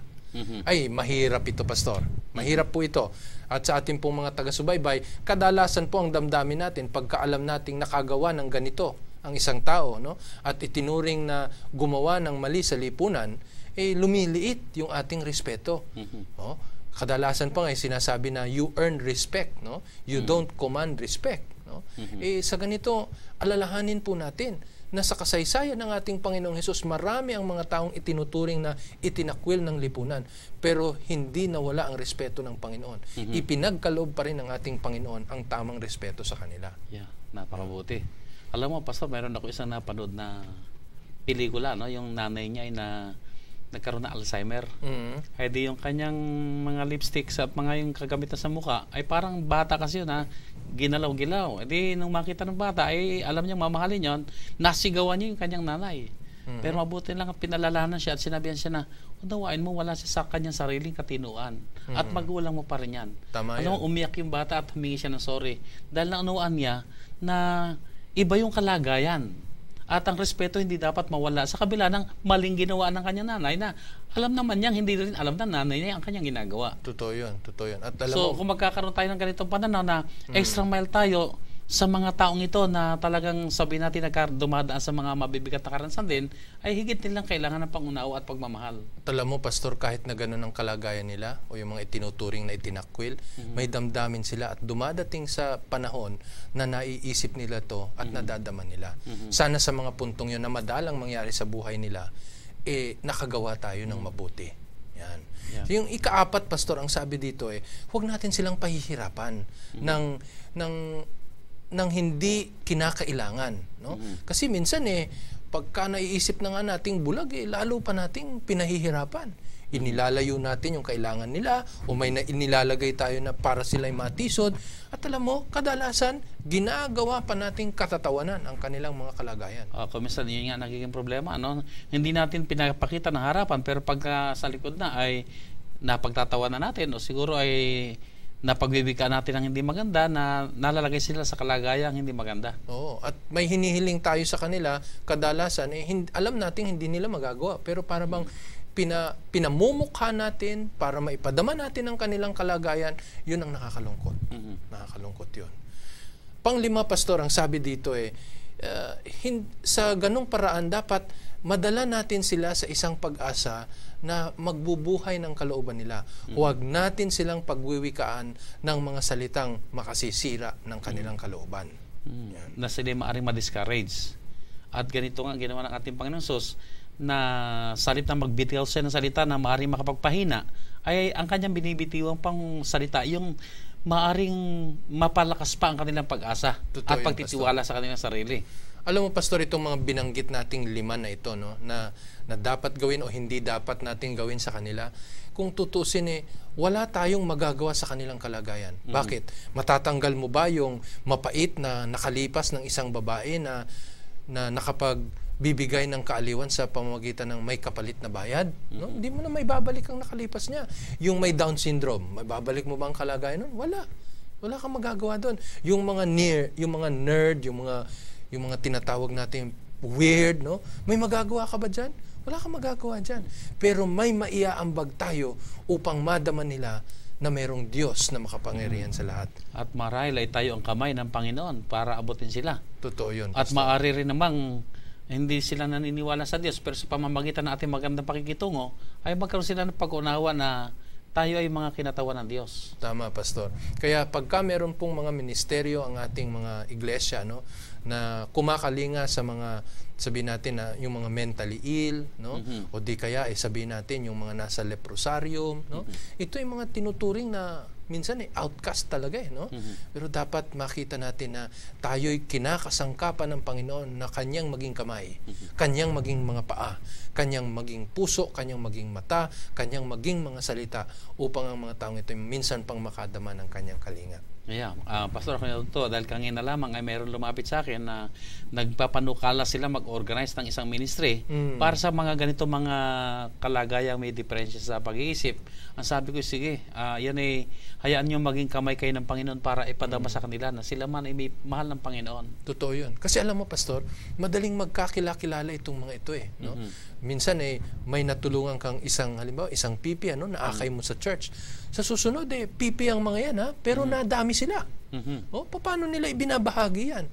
Ay, mahirap ito, Pastor. Mahirap po ito. At sa ating pong mga taga-subaybay, kadalasan po ang damdamin natin pagkaalam nating nakagawa ng ganito ang isang tao, no? At itinuring na gumawa ng mali sa lipunan, lumiliit yung ating respeto. No? Kadalasan pa nga sinasabi na you earn respect, no? You don't command respect, no? Sa ganito, alalahanin po natin na sa kasaysayan ng ating Panginoong Hesus, marami ang mga taong itinuturing na itinakwil ng lipunan, pero hindi nawala ang respeto ng Panginoon. Ipinagkaloob pa rin ng ating Panginoon ang tamang respeto sa kanila. Yeah, napakabuti. Alam mo, Pastor, mayroon ako isang napanood na pelikula, no? Yung nanay niya ay nagkaroon ng Alzheimer. Ay di yung kanyang mga lipsticks at mga yung kagamitan sa mukha ay parang bata kasi yun, ginalaw-gilaw. Ay di nung makita ng bata ay alam niya mamahalin yon, nasigawan niya yung kanyang nanay. Pero mabuti lang pinalalahanan siya at sinabihan siya na unawain mo, wala siya sa kanyang sariling katinuan at magulang mo pa rin yan. Tama alam mo, umiyak yung bata at humingi siya ng sorry dahil naunawaan niya na iba yung kalagayan at ang respeto hindi dapat mawala sa kabila ng maling ginawa ng kanyang nanay na alam naman niyang hindi rin alam ng nanay niya ang kanyang ginagawa. Totoo yun. At alam so mo, kung magkakaroon tayo ng ganitong pananaw na extra mile tayo sa mga taong ito na talagang sabihin natin dumadaan sa mga mabibigat na karansan din, ay higit nilang kailangan ng pangunawa at pagmamahal. At alam mo, Pastor, kahit na ganun ang kalagayan nila o yung mga itinuturing na itinakwil, may damdamin sila at dumadating sa panahon na naiisip nila to at nadadaman nila. Sana sa mga puntong yun na madalang mangyari sa buhay nila, nakagawa tayo ng mabuti. Yan. Yeah. So, yung ika-apat, Pastor, ang sabi dito huwag natin silang pahihirapan ng hindi kinakailangan, no? Kasi minsan pagka naiisip na nga nating bulag, lalo pa nating pinahihirapan. Inilalayo natin yung kailangan nila o may inilalagay tayo na para sila'y matisod. At alam mo, kadalasan, ginagawa pa nating katatawanan ang kanilang mga kalagayan. Minsan yun nga nagiging problema, no? Hindi natin pinapakita ng harapan, pero pagka sa likod na ay napagtatawanan natin o siguro ay napagbibigyan natin ng hindi maganda na nalalagay sila sa kalagayang hindi maganda. Oo, at may hinihiling tayo sa kanila, kadalasan alam natin hindi nila magagawa, pero para bang pinamumukha natin para maipadama natin ang kanilang kalagayan, yun ang nakakalungkot. Nakakalungkot yun. Panglima, Pastor, ang sabi dito sa ganung paraan dapat madala natin sila sa isang pag-asa na magbubuhay ng kalooban nila. Huwag natin silang pagwiwikaan ng mga salitang makasisira ng kanilang kalooban. Na sila maaaring ma-discourage. At ganito nga ginawa ng ating Panginoon Sus, na salita magbitiw siya ng salita na maaaring makapagpahina, ay ang kanyang binibitiwang pang salita, yung maaring mapalakas pa ang kanilang pag-asa Totoo at yun, pagtitiwala sa kanilang sarili. Alam mo, Pastor, itong mga binanggit nating 5 na ito, no, na dapat gawin o hindi dapat nating gawin sa kanila, kung tutusin wala tayong magagawa sa kanilang kalagayan. Bakit? Matatanggal mo ba yung mapait na nakalipas ng isang babae na nakapagbibigay ng kaaliwan sa pamamagitan ng may kapalit na bayad? No? Hindi mo na may babalik ang nakalipas niya. Yung may Down syndrome, may babalik mo ba ang kalagayan nun? Wala. Wala kang magagawa doon. Yung mga nerd, yung mga tinatawag natin weird, no? May magagawa ka ba dyan? Wala kang magagawa dyan. Pero may maiaambag tayo upang madama nila na mayroong Diyos na makapangyarihan sa lahat. At marahil ay tayo ang kamay ng Panginoon para abutin sila. Totoo yun. At Pastor. maaari rin namang hindi sila naniniwala sa Diyos, pero sa pamamagitan ng ating magandang pakikitungo, ay magkaroon sila ng pag-unawa na tayo ay mga kinatawan ng Diyos. Tama, Pastor. Kaya pagka meron pong mga ministeryo ang ating mga iglesia, no, na kumakalinga sa mga, sabihin natin na yung mga mentally ill, no, o di kaya sabihin natin yung mga nasa leprosarium, no, ito yung mga tinuturing na minsan outcast talaga, no? Pero dapat makita natin na tayo'y kinakasangkapan ng Panginoon na kanyang maging kamay, kanyang maging mga paa, kanyang maging puso, kanyang maging mata, kanyang maging mga salita upang ang mga taong ito minsan pang makadama ng kanyang kalinga. Yeah, Pastor, ako ito, dahil kanina lamang ay mayroon lumapit sa akin na nagpapanukala sila mag-organize ng isang ministry para sa mga ganito mga kalagayang may diferensya sa pag-iisip. Ang sabi ko, sige, yan ay hayaan nyo maging kamay kayo ng Panginoon para ipadama sa kanila na sila man ay may mahal ng Panginoon. Totoo yun. Kasi alam mo, Pastor, madaling magkakilala itong mga ito no? Minsan may natulungan kang halimbawa, isang pipi, naakay mo sa church. Sa susunod, pipi ang mga yan, pero nadami sila. Paano nila ibinabahagi yan?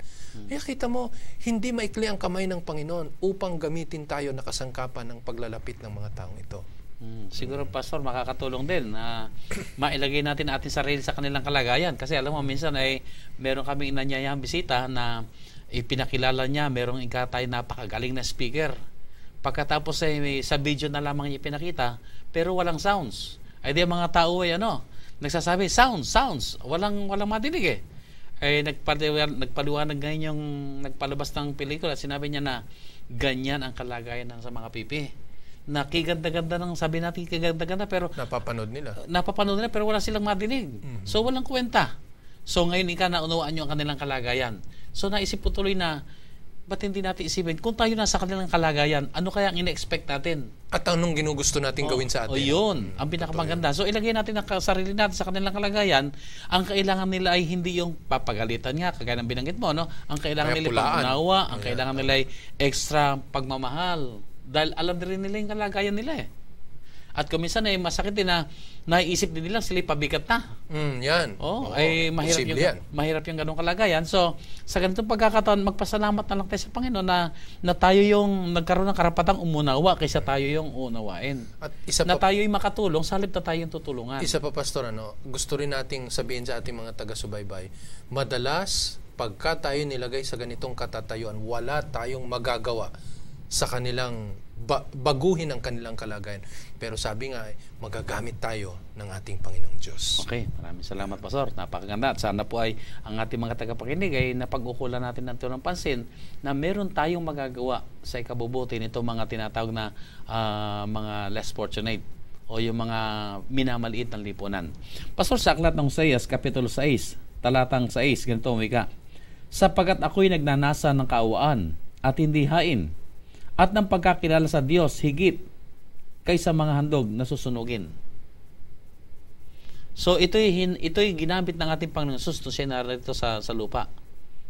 Kaya kita mo, hindi maikli ang kamay ng Panginoon upang gamitin tayo na kasangkapan ng paglalapit ng mga taong ito. Siguro, Pastor, makakatulong din na mailagay natin ating sarili sa kanilang kalagayan. Kasi alam mo, minsan ay meron kaming inanyayang bisita na ipinakilala niya, merong tayo napakagaling na speaker. Pagkatapos sa video na lamang niya ipinakita, pero walang sounds. Ay di mga tao nagsasabi, sounds, walang madinig nagpaliwanag ngayon yung nagpalabas ng pelikula, sinabi niya na ganyan ang kalagayan ng sa mga pipi. Na kiganda-ganda ng sabi natin kiganda-ganda pero napapanood nila pero wala silang madinig. So walang kwenta. So ngayon naunawaan nyo ang kanilang kalagayan. So naisip po tuloy na ba't hindi natin isipin kung tayo nasa kanilang kalagayan, ano kaya ang ina-expect natin? At anong ginugusto natin gawin sa atin? Yun. Ang pinakamaganda. So ilagay natin ang sarili natin sa kanilang kalagayan. Ang kailangan nila ay hindi yung papagalitan nga, kagaya ng binanggit mo, no? Ang kailangan nila pag-unawa, ang kailangan nila ay extra pagmamahal. Dahil alam din nila yung kalagayan nila At kung minsan masakit din na naiisip din nila sila pabigat na. Yan. Ay mahirap yung ganung kalagayan. So, sa ganitong pagkakataon, magpasalamat na lang tayo sa Panginoon na tayo yung nagkaroon ng karapatang umunawa kaysa tayo yung unawain. At tayo'y makatulong, salip na tayo yung tutulungan. Isa pa, Pastor, gusto rin nating sabihin sa ating mga taga-subaybay, madalas, pagka tayo nilagay sa ganitong katatayuan, wala tayong magagawa sa kanilang baguhin ang kanilang kalagayan. Pero sabi nga, magagamit tayo ng ating Panginoong Diyos. Okay, maraming salamat, Pastor. Napakaganda. At sana po ay ang ating mga tagapakinig ay napag-ukulan natin ng pansin na meron tayong magagawa sa ikabubuti nito mga tinatawag na mga less fortunate o yung mga minamaliit ng lipunan. Pastor, sa aklat ng Hosea, Kapitulo 6, talatang 6, ganito wika, sapagkat ako'y nagnanasa ng kaawaan at hindi hain, at ng pagkakilala sa Diyos higit kaysa mga handog na susunugin. So ito'y ginamit ng ating Panginoon Jesus to siya narito sa lupa.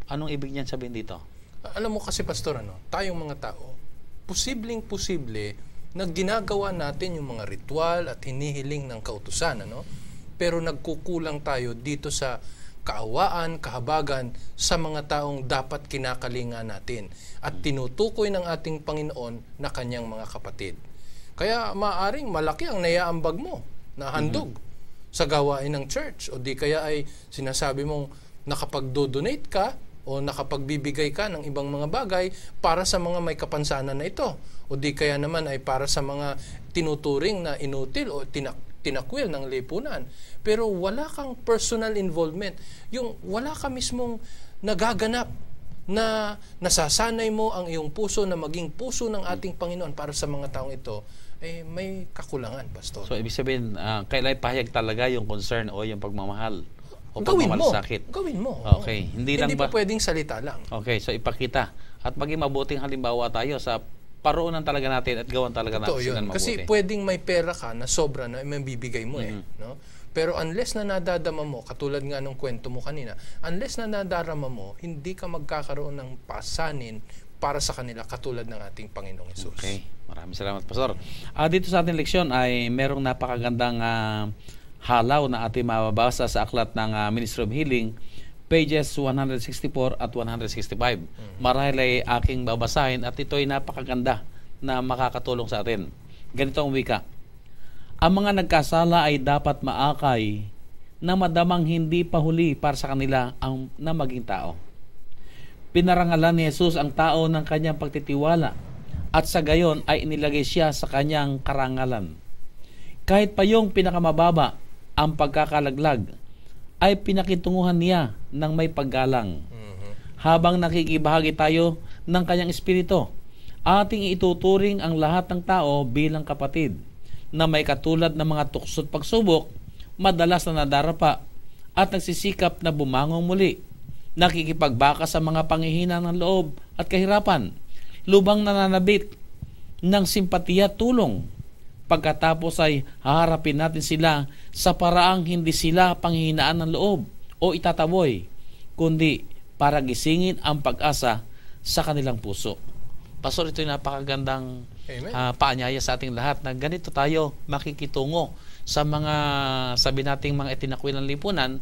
Anong ibig niyan sabihin dito? Alam mo kasi, Pastor, tayong mga tao, posible na ginagawa natin yung mga ritual at hinihiling ng kautusan, pero nagkukulang tayo dito sa kaawaan, kahabagan sa mga taong dapat kinakalinga natin at tinutukoy ng ating Panginoon na kanyang mga kapatid. Kaya maaring malaki ang naiaambag mo na handog sa gawain ng church o di kaya ay sinasabi mong nakapag-donate ka o nakapagbibigay ka ng ibang mga bagay para sa mga may kapansanan na ito o di kaya naman ay para sa mga tinuturing na inutil o tinakwil ng lipunan. Pero wala kang personal involvement. Yung wala ka mismong nagaganap na nasasanay mo ang iyong puso na maging puso ng ating Panginoon para sa mga taong ito, may kakulangan, Pastor. So, ibig sabihin, kailangan pahayag talaga yung concern o yung pagmamahal o Gawin mo. pagmamalasakit. Gawin mo. Okay. Hindi lang pa ba pwedeng salita lang. Okay, so ipakita. At maging mabuting halimbawa tayo sa paroonan talaga natin at gawan talaga natin sila mabuti. Kasi pwedeng may pera ka na sobra na mabibigay mo no? Pero unless na nadadama mo, katulad nga ng kwento mo kanina, unless na nadarama mo, hindi ka magkakaroon ng pasanin para sa kanila katulad ng ating Panginoong Hesus. Okay. Maraming salamat, Pastor. Dito sa ating leksyon ay merong napakagandang halaw na ating mababasa sa aklat ng Ministry of Healing, pages 164 at 165. Marahil ay aking babasahin at ito ay napakaganda na makakatulong sa atin. Ganito ang wika. Ang mga nagkasala ay dapat maakay na madamang hindi pahuli para sa kanila na maging tao. Pinarangalan ni Jesus ang tao ng kanyang pagtitiwala at sa gayon ay inilagay siya sa kanyang karangalan. Kahit pa yung pinakamababa ang pagkakalaglag, ay pinakitunguhan niya ng may paggalang. Habang nakikibahagi tayo ng kanyang espiritu, ating ituturing ang lahat ng tao bilang kapatid na may katulad ng mga tukso't pagsubok, madalas na nadarapa at nagsisikap na bumangon muli, nakikipagbaka sa mga panghihina ng loob at kahirapan, lubang nananabit ng simpatiya at tulong. Pagkatapos ay haharapin natin sila sa paraang hindi sila panghihinaan ng loob o itataboy, kundi para gisingin ang pag-asa sa kanilang puso. Pastor, ito yung napakagandang paanyaya sa ating lahat na ganito tayo makikitungo sa mga sabi nating mga itinakwilang lipunan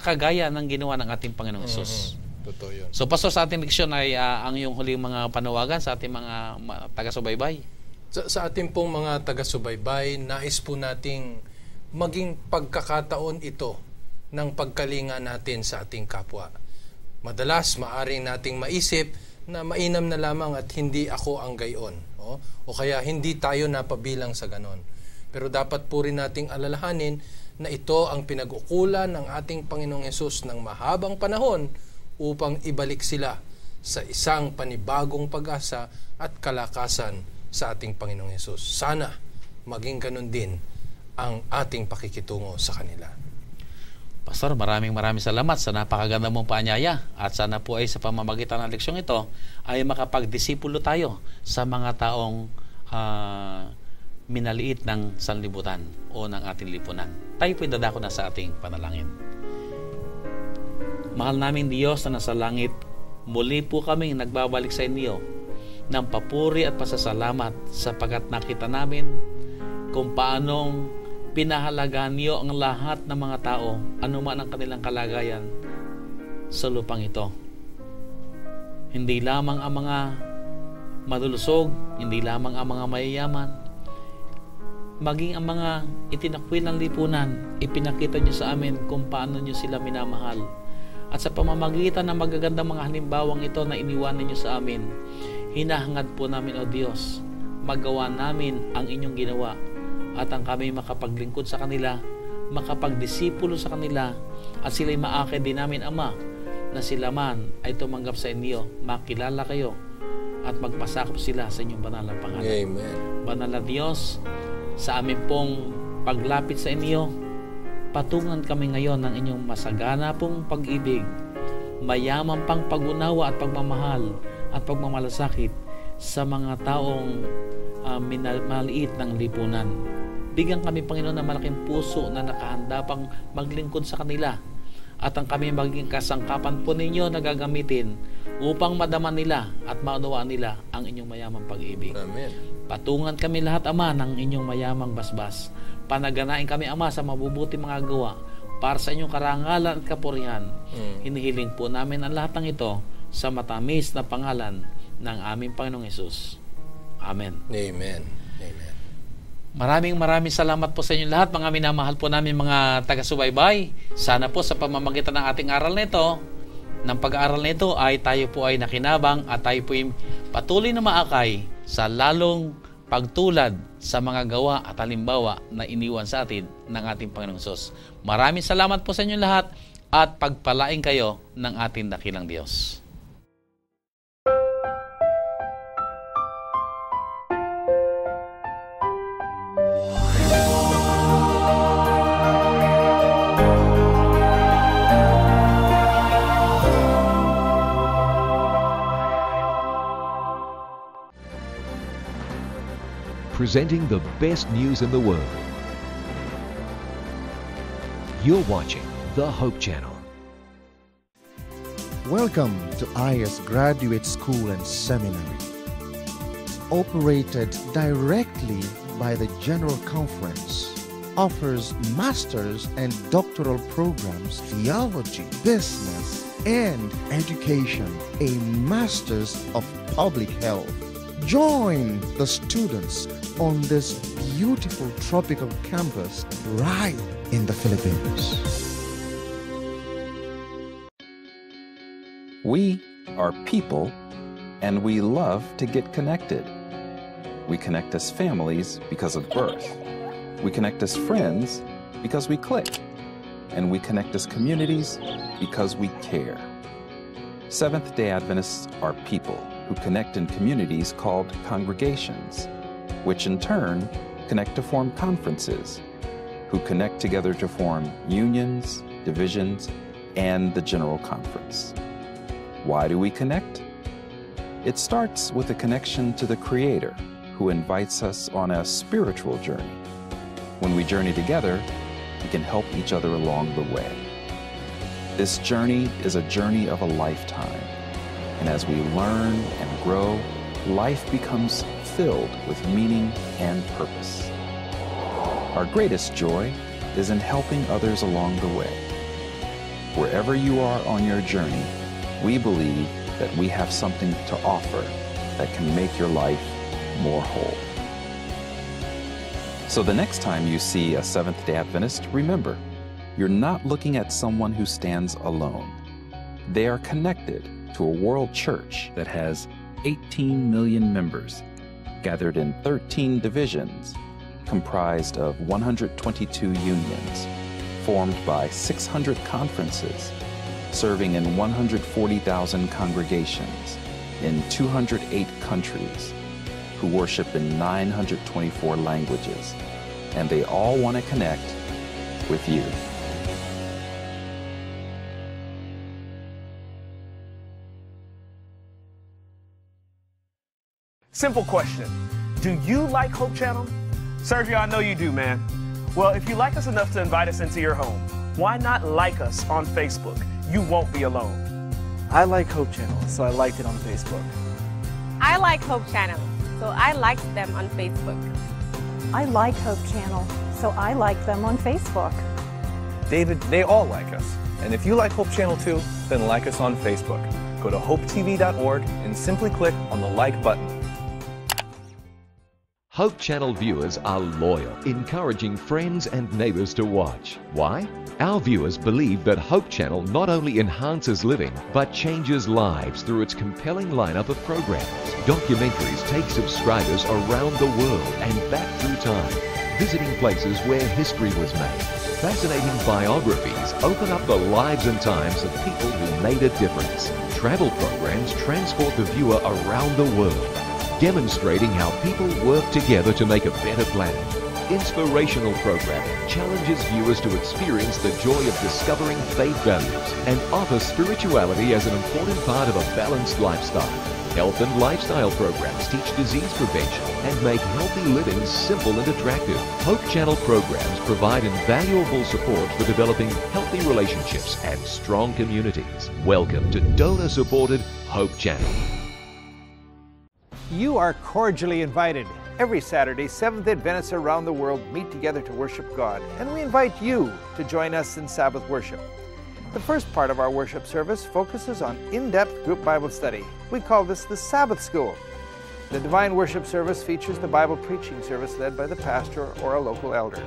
kagaya ng ginawa ng ating Panginoong Hesus. Totoo yun. So, Pastor, sa ating leksyon ay ang iyong huling mga panawagan sa ating mga taga-subaybay. Sa ating pong mga taga-subaybay, nais po nating maging pagkakataon ito ng pagkalinga natin sa ating kapwa. Madalas, maaring nating maisip na mainam na lamang at hindi ako ang gayon. O kaya hindi tayo napabilang sa ganon. Pero dapat po rin nating alalahanin na ito ang pinag-ukulan ng ating Panginoong Hesus ng mahabang panahon upang ibalik sila sa isang panibagong pag-asa at kalakasan sa ating Panginoong Hesus. Sana maging ganon din ang ating pakikitungo sa kanila. Pastor, maraming salamat sa napakaganda mong paanyaya at sana po ay sa pamamagitan ng leksyong ito ay makapagdisipulo tayo sa mga taong minaliit ng sanlibutan o ng ating lipunan. Tayo po'y dadako na sa ating panalangin. Mahal naming Diyos na nasa langit, muli po kaming nagbabalik sa inyo ng papuri at pasasalamat sapagkat nakita namin kung paanong pinahalagaan niyo ang lahat ng mga tao, anuman ang kanilang kalagayan sa lupang ito. Hindi lamang ang mga malulusog, hindi lamang ang mga mayayaman, maging ang mga itinakwil ng lipunan, ipinakita niyo sa amin kung paano niyo sila minamahal. At sa pamamagitan ng magagandang mga halimbawang ito na iniwanan niyo sa amin, hinahangad po namin, O Diyos, magawa namin ang inyong ginawa at ang kami makapaglingkod sa kanila, makapagdisipulo sa kanila, at sila'y maakit din namin, Ama, na sila man ay tumanggap sa inyo, makilala kayo, at magpasakop sila sa inyong banal na pangalan. Amen. Banal na Diyos, sa amin pong paglapit sa inyo, patungan kami ngayon ng inyong masagana pong pag-ibig, mayaman pang pag-unawa at pagmamahal at pagmamalasakit sa mga taong maliit ng lipunan. Bigyan kami, Panginoon, ng malaking puso na nakahanda pang maglingkod sa kanila at ang kami maging kasangkapan po ninyo na gagamitin upang madaman nila at maunawaan nila ang inyong mayamang pag-ibig. Amen. Patungan kami lahat, Ama, ng inyong mayamang basbas. Panaganain kami, Ama, sa mabubuti mga gawa para sa inyong karangalan at kapurihan. Hinihiling po namin ang lahat ng ito sa matamis na pangalan ng aming Panginoong Hesus. Amen. Amen. Amen. Maraming salamat po sa inyo lahat, mga minamahal po namin mga taga-subaybay. Sana po sa pamamagitan ng ating aral nito, ng pag-aaral nito ay tayo po ay nakinabang at tayo po ay patuloy na maakay sa lalong pagtulad sa mga gawa at halimbawa na iniwan sa atin ng ating Panginoong Hesus. Maraming salamat po sa inyong lahat at pagpalain kayo ng ating dakilang Diyos. Presenting the best news in the world. You're watching the Hope Channel. Welcome to IS Graduate School and Seminary. Operated directly by the General Conference, offers master's and doctoral programs, theology, business, and education, a master's of public health. Join the students on this beautiful tropical campus right in the Philippines. We are people, and we love to get connected. We connect as families because of birth. We connect as friends because we click. And we connect as communities because we care. Seventh-day Adventists are people who connect in communities called congregations, which in turn connect to form conferences, who connect together to form unions, divisions, and the General Conference. Why do we connect? It starts with a connection to the Creator, who invites us on a spiritual journey. When we journey together, we can help each other along the way. This journey is a journey of a lifetime. And as we learn and grow, life becomes filled with meaning and purpose. Our greatest joy is in helping others along the way. Wherever you are on your journey, we believe that we have something to offer that can make your life more whole. So the next time you see a Seventh-day Adventist, remember, you're not looking at someone who stands alone. They are connected to a world church that has 18 million members, gathered in 13 divisions, comprised of 122 unions, formed by 600 conferences, serving in 140,000 congregations in 208 countries, who worship in 924 languages, and they all want to connect with you. Simple question. Do you like Hope Channel? Sergio, I know you do, man. Well, if you like us enough to invite us into your home, why not like us on Facebook? You won't be alone. I like Hope Channel, so I liked it on Facebook. I like Hope Channel, so I liked them on Facebook. I like Hope Channel, so I like them on Facebook. David, they all like us. And if you like Hope Channel too, then like us on Facebook. Go to hopetv.org and simply click on the like button. Hope Channel viewers are loyal, encouraging friends and neighbors to watch. Why? Our viewers believe that Hope Channel not only enhances living, but changes lives through its compelling lineup of programs. Documentaries take subscribers around the world and back through time, visiting places where history was made. Fascinating biographies open up the lives and times of people who made a difference. Travel programs transport the viewer around the world, demonstrating how people work together to make a better planet. Inspirational programming challenges viewers to experience the joy of discovering faith values and offer spirituality as an important part of a balanced lifestyle. Health and lifestyle programs teach disease prevention and make healthy living simple and attractive. Hope Channel programs provide invaluable support for developing healthy relationships and strong communities. Welcome to donor-supported Hope Channel. You are cordially invited. Every Saturday, Seventh-day Adventists around the world meet together to worship God, and we invite you to join us in Sabbath worship. The first part of our worship service focuses on in-depth group Bible study. We call this the Sabbath School. The Divine Worship service features the Bible preaching service led by the pastor or a local elder.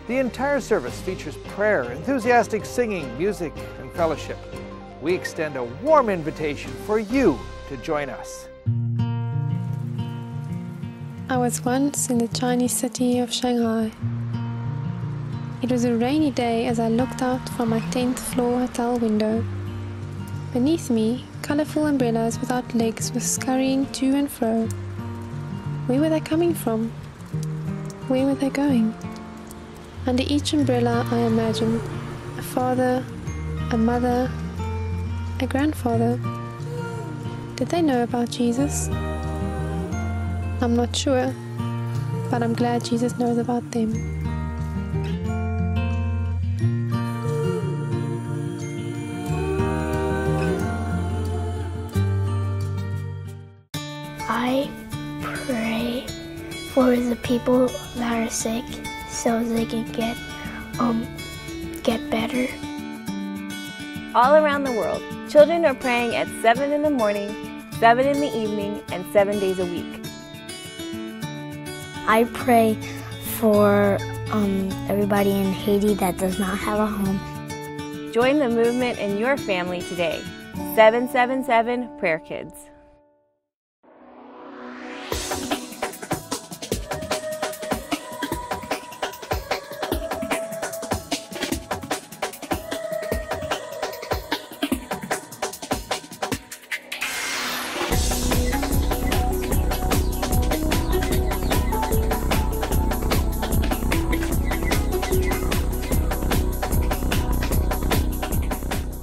The entire service features prayer, enthusiastic singing, music, and fellowship. We extend a warm invitation for you to join us. I was once in the Chinese city of Shanghai. It was a rainy day as I looked out from my 10th floor hotel window. Beneath me, colorful umbrellas without legs were scurrying to and fro. Where were they coming from? Where were they going? Under each umbrella I imagined a father, a mother, a grandfather. Did they know about Jesus? I'm not sure, but I'm glad Jesus knows about them. I pray for the people that are sick so they can get better. All around the world, children are praying at 7 in the morning, 7 in the evening, and 7 days a week. I pray for everybody in Haiti that does not have a home. Join the movement in your family today. 777 Prayer Kids.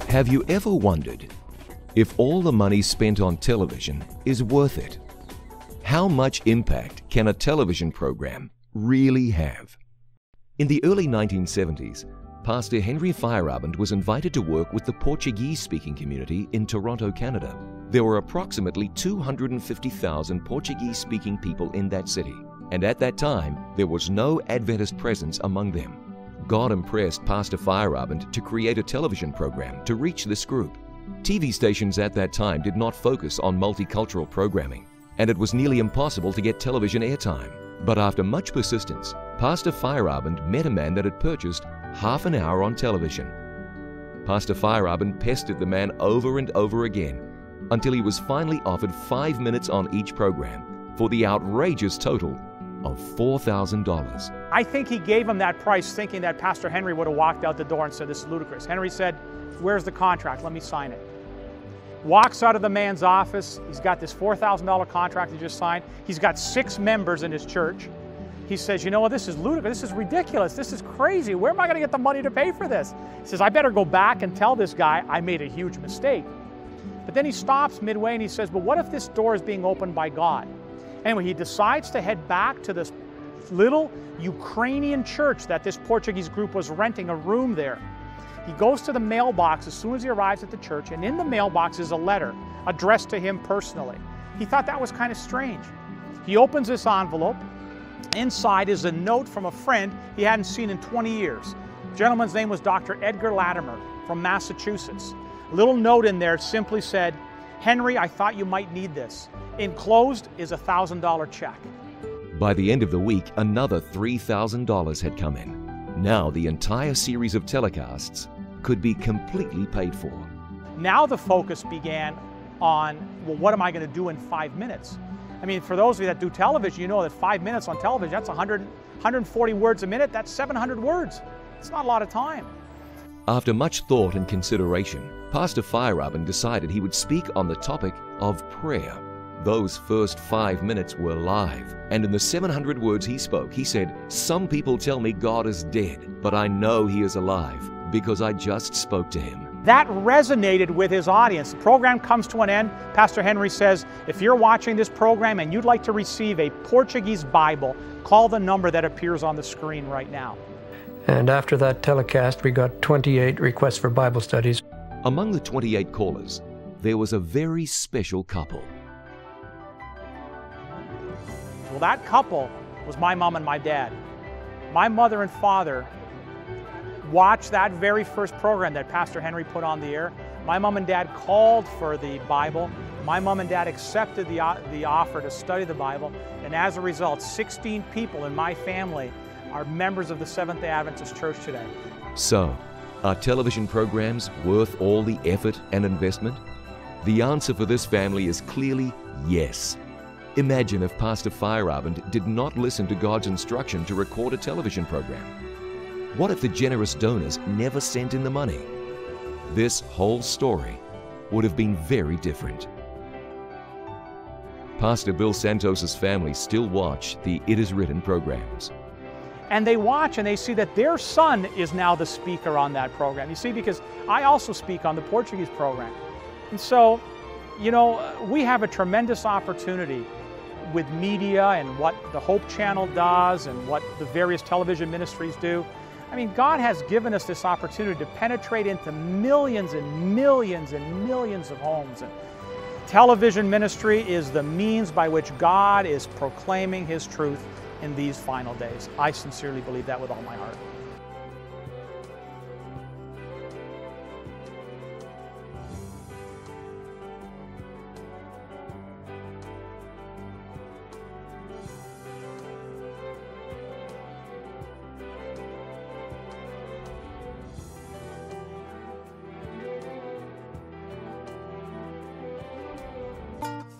Have you ever wondered if all the money spent on television is worth it? How much impact can a television program really have? In the early 1970s, Pastor Henry Feyerabend was invited to work with the Portuguese-speaking community in Toronto, Canada. There were approximately 250,000 Portuguese-speaking people in that city, and at that time, there was no Adventist presence among them. God impressed Pastor Feyerabend to create a television program to reach this group. TV stations at that time did not focus on multicultural programming, and it was nearly impossible to get television airtime. But after much persistence, Pastor Feyerabend met a man that had purchased half an hour on television. Pastor Feyerabend pestered the man over and over again until he was finally offered 5 minutes on each program for the outrageous total of $4,000. I think he gave him that price thinking that Pastor Henry would have walked out the door and said, "This is ludicrous." Henry said, "Where's the contract? Let me sign it." Walks out of the man's office. He's got this $4,000 contract he just signed. He's got 6 members in his church. He says, "You know what, this is ludicrous. This is ridiculous. This is crazy. Where am I going to get the money to pay for this?" He says, "I better go back and tell this guy I made a huge mistake." But then he stops midway and he says, "But what if this door is being opened by God?" Anyway, he decides to head back to this little Ukrainian church that this Portuguese group was renting a room there. He goes to the mailbox as soon as he arrives at the church, and in the mailbox is a letter addressed to him personally. He thought that was kind of strange. He opens this envelope. Inside is a note from a friend he hadn't seen in 20 years. The gentleman's name was Dr. Edgar Latimer from Massachusetts. A little note in there simply said, "Henry, I thought you might need this. Enclosed is a $1,000 check." By the end of the week, another $3,000 had come in. Now the entire series of telecasts could be completely paid for. Now the focus began on, well, what am I going to do in 5 minutes? I mean, for those of you that do television, you know that 5 minutes on television, that's 140 words a minute. That's 700 words. It's not a lot of time. After much thought and consideration, Pastor Feyerabend decided he would speak on the topic of prayer. Those first 5 minutes were live, and in the 700 words he spoke, he said, "Some people tell me God is dead, but I know He is alive because I just spoke to Him." That resonated with his audience. The program comes to an end. Pastor Henry says, if you're watching this program and you'd like to receive a Portuguese Bible, call the number that appears on the screen right now. And after that telecast, we got 28 requests for Bible studies. Among the 28 callers, there was a very special couple. Well, that couple was my mom and my dad. My mother and father watched that very first program that Pastor Henry put on the air. My mom and dad called for the Bible. My mom and dad accepted the offer to study the Bible. And as a result, 16 people in my family are members of the Seventh-day Adventist Church today. So, are television programs worth all the effort and investment? The answer for this family is clearly yes. Imagine if Pastor Feyerabend did not listen to God's instruction to record a television program. What if the generous donors never sent in the money? This whole story would have been very different. Pastor Bill Santos's family still watch the It Is Written programs. And they watch and they see that their son is now the speaker on that program. You see, because I also speak on the Portuguese program. And so, you know, we have a tremendous opportunity with media and what the Hope Channel does and what the various television ministries do. I mean, God has given us this opportunity to penetrate into millions and millions and millions of homes. And television ministry is the means by which God is proclaiming His truth in these final days. I sincerely believe that with all my heart.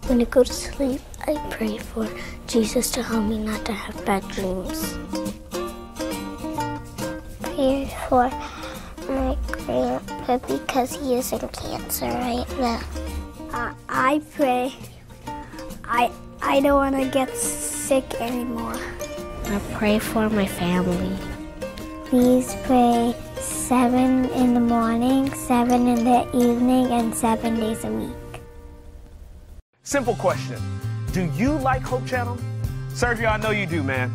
When I go to sleep, I pray for Jesus to help me not to have bad dreams. Pray for my grandpa because he is in cancer right now. I pray I don't want to get sick anymore. I pray for my family. Please pray 7 in the morning, 7 in the evening, and 7 days a week. Simple question. Do you like Hope Channel? Sergio, I know you do, man.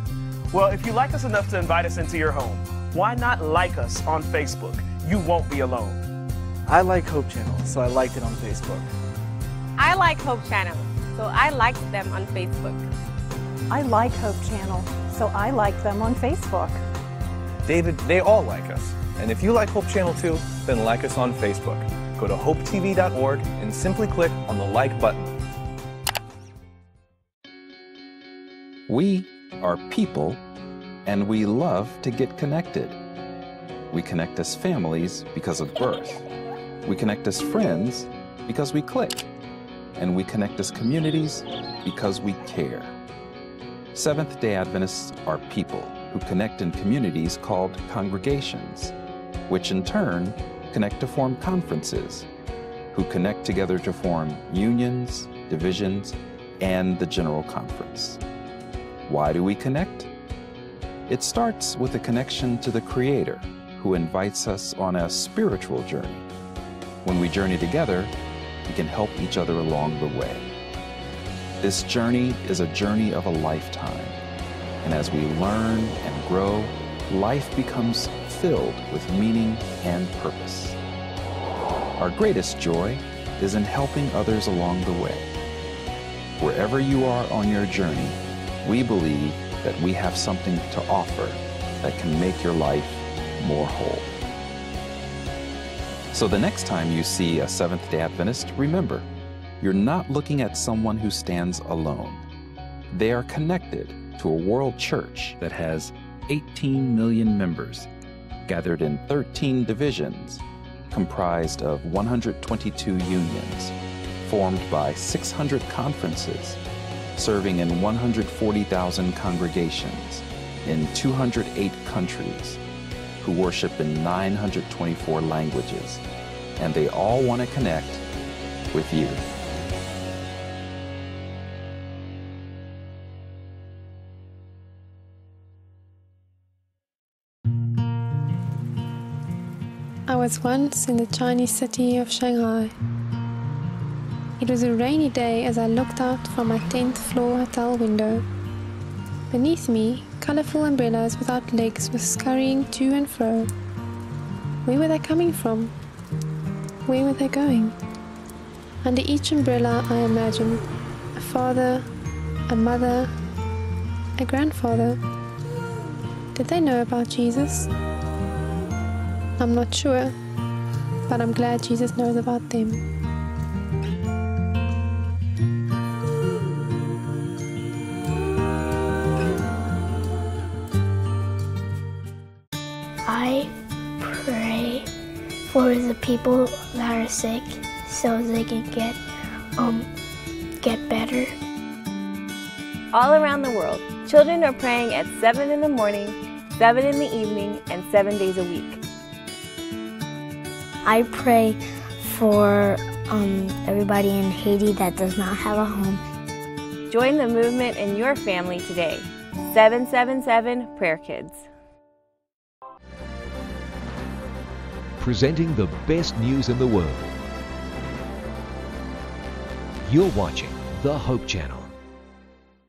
Well, if you like us enough to invite us into your home, why not like us on Facebook? You won't be alone. I like Hope Channel, so I liked it on Facebook. I like Hope Channel, so I liked them on Facebook. I like Hope Channel, so I like them on Facebook. David, they all like us. And if you like Hope Channel too, then like us on Facebook. Go to hopetv.org and simply click on the like button. We are people, and we love to get connected. We connect as families because of birth. We connect as friends because we click. And we connect as communities because we care. Seventh-day Adventists are people who connect in communities called congregations, which in turn connect to form conferences, who connect together to form unions, divisions, and the General Conference. Why do we connect? It starts with a connection to the Creator, who invites us on a spiritual journey. When we journey together, we can help each other along the way. This journey is a journey of a lifetime, and as we learn and grow, life becomes filled with meaning and purpose. Our greatest joy is in helping others along the way. Wherever you are on your journey, we believe that we have something to offer that can make your life more whole. So the next time you see a Seventh-day Adventist, remember, you're not looking at someone who stands alone. They are connected to a world church that has 18 million members, gathered in 13 divisions, comprised of 122 unions, formed by 600 conferences, serving in 140,000 congregations in 208 countries, who worship in 924 languages, and they all want to connect with you. I was once in the Chinese city of Shanghai. It was a rainy day as I looked out from my 10th floor hotel window. Beneath me, colorful umbrellas without legs were scurrying to and fro. Where were they coming from? Where were they going? Under each umbrella I imagined a father, a mother, a grandfather. Did they know about Jesus? I'm not sure, but I'm glad Jesus knows about them. I pray for the people that are sick so they can get better. All around the world, children are praying at 7 in the morning, 7 in the evening, and 7 days a week. I pray for everybody in Haiti that does not have a home. Join the movement in your family today. 777 Prayer Kids. Presenting the best news in the world. You're watching the Hope Channel.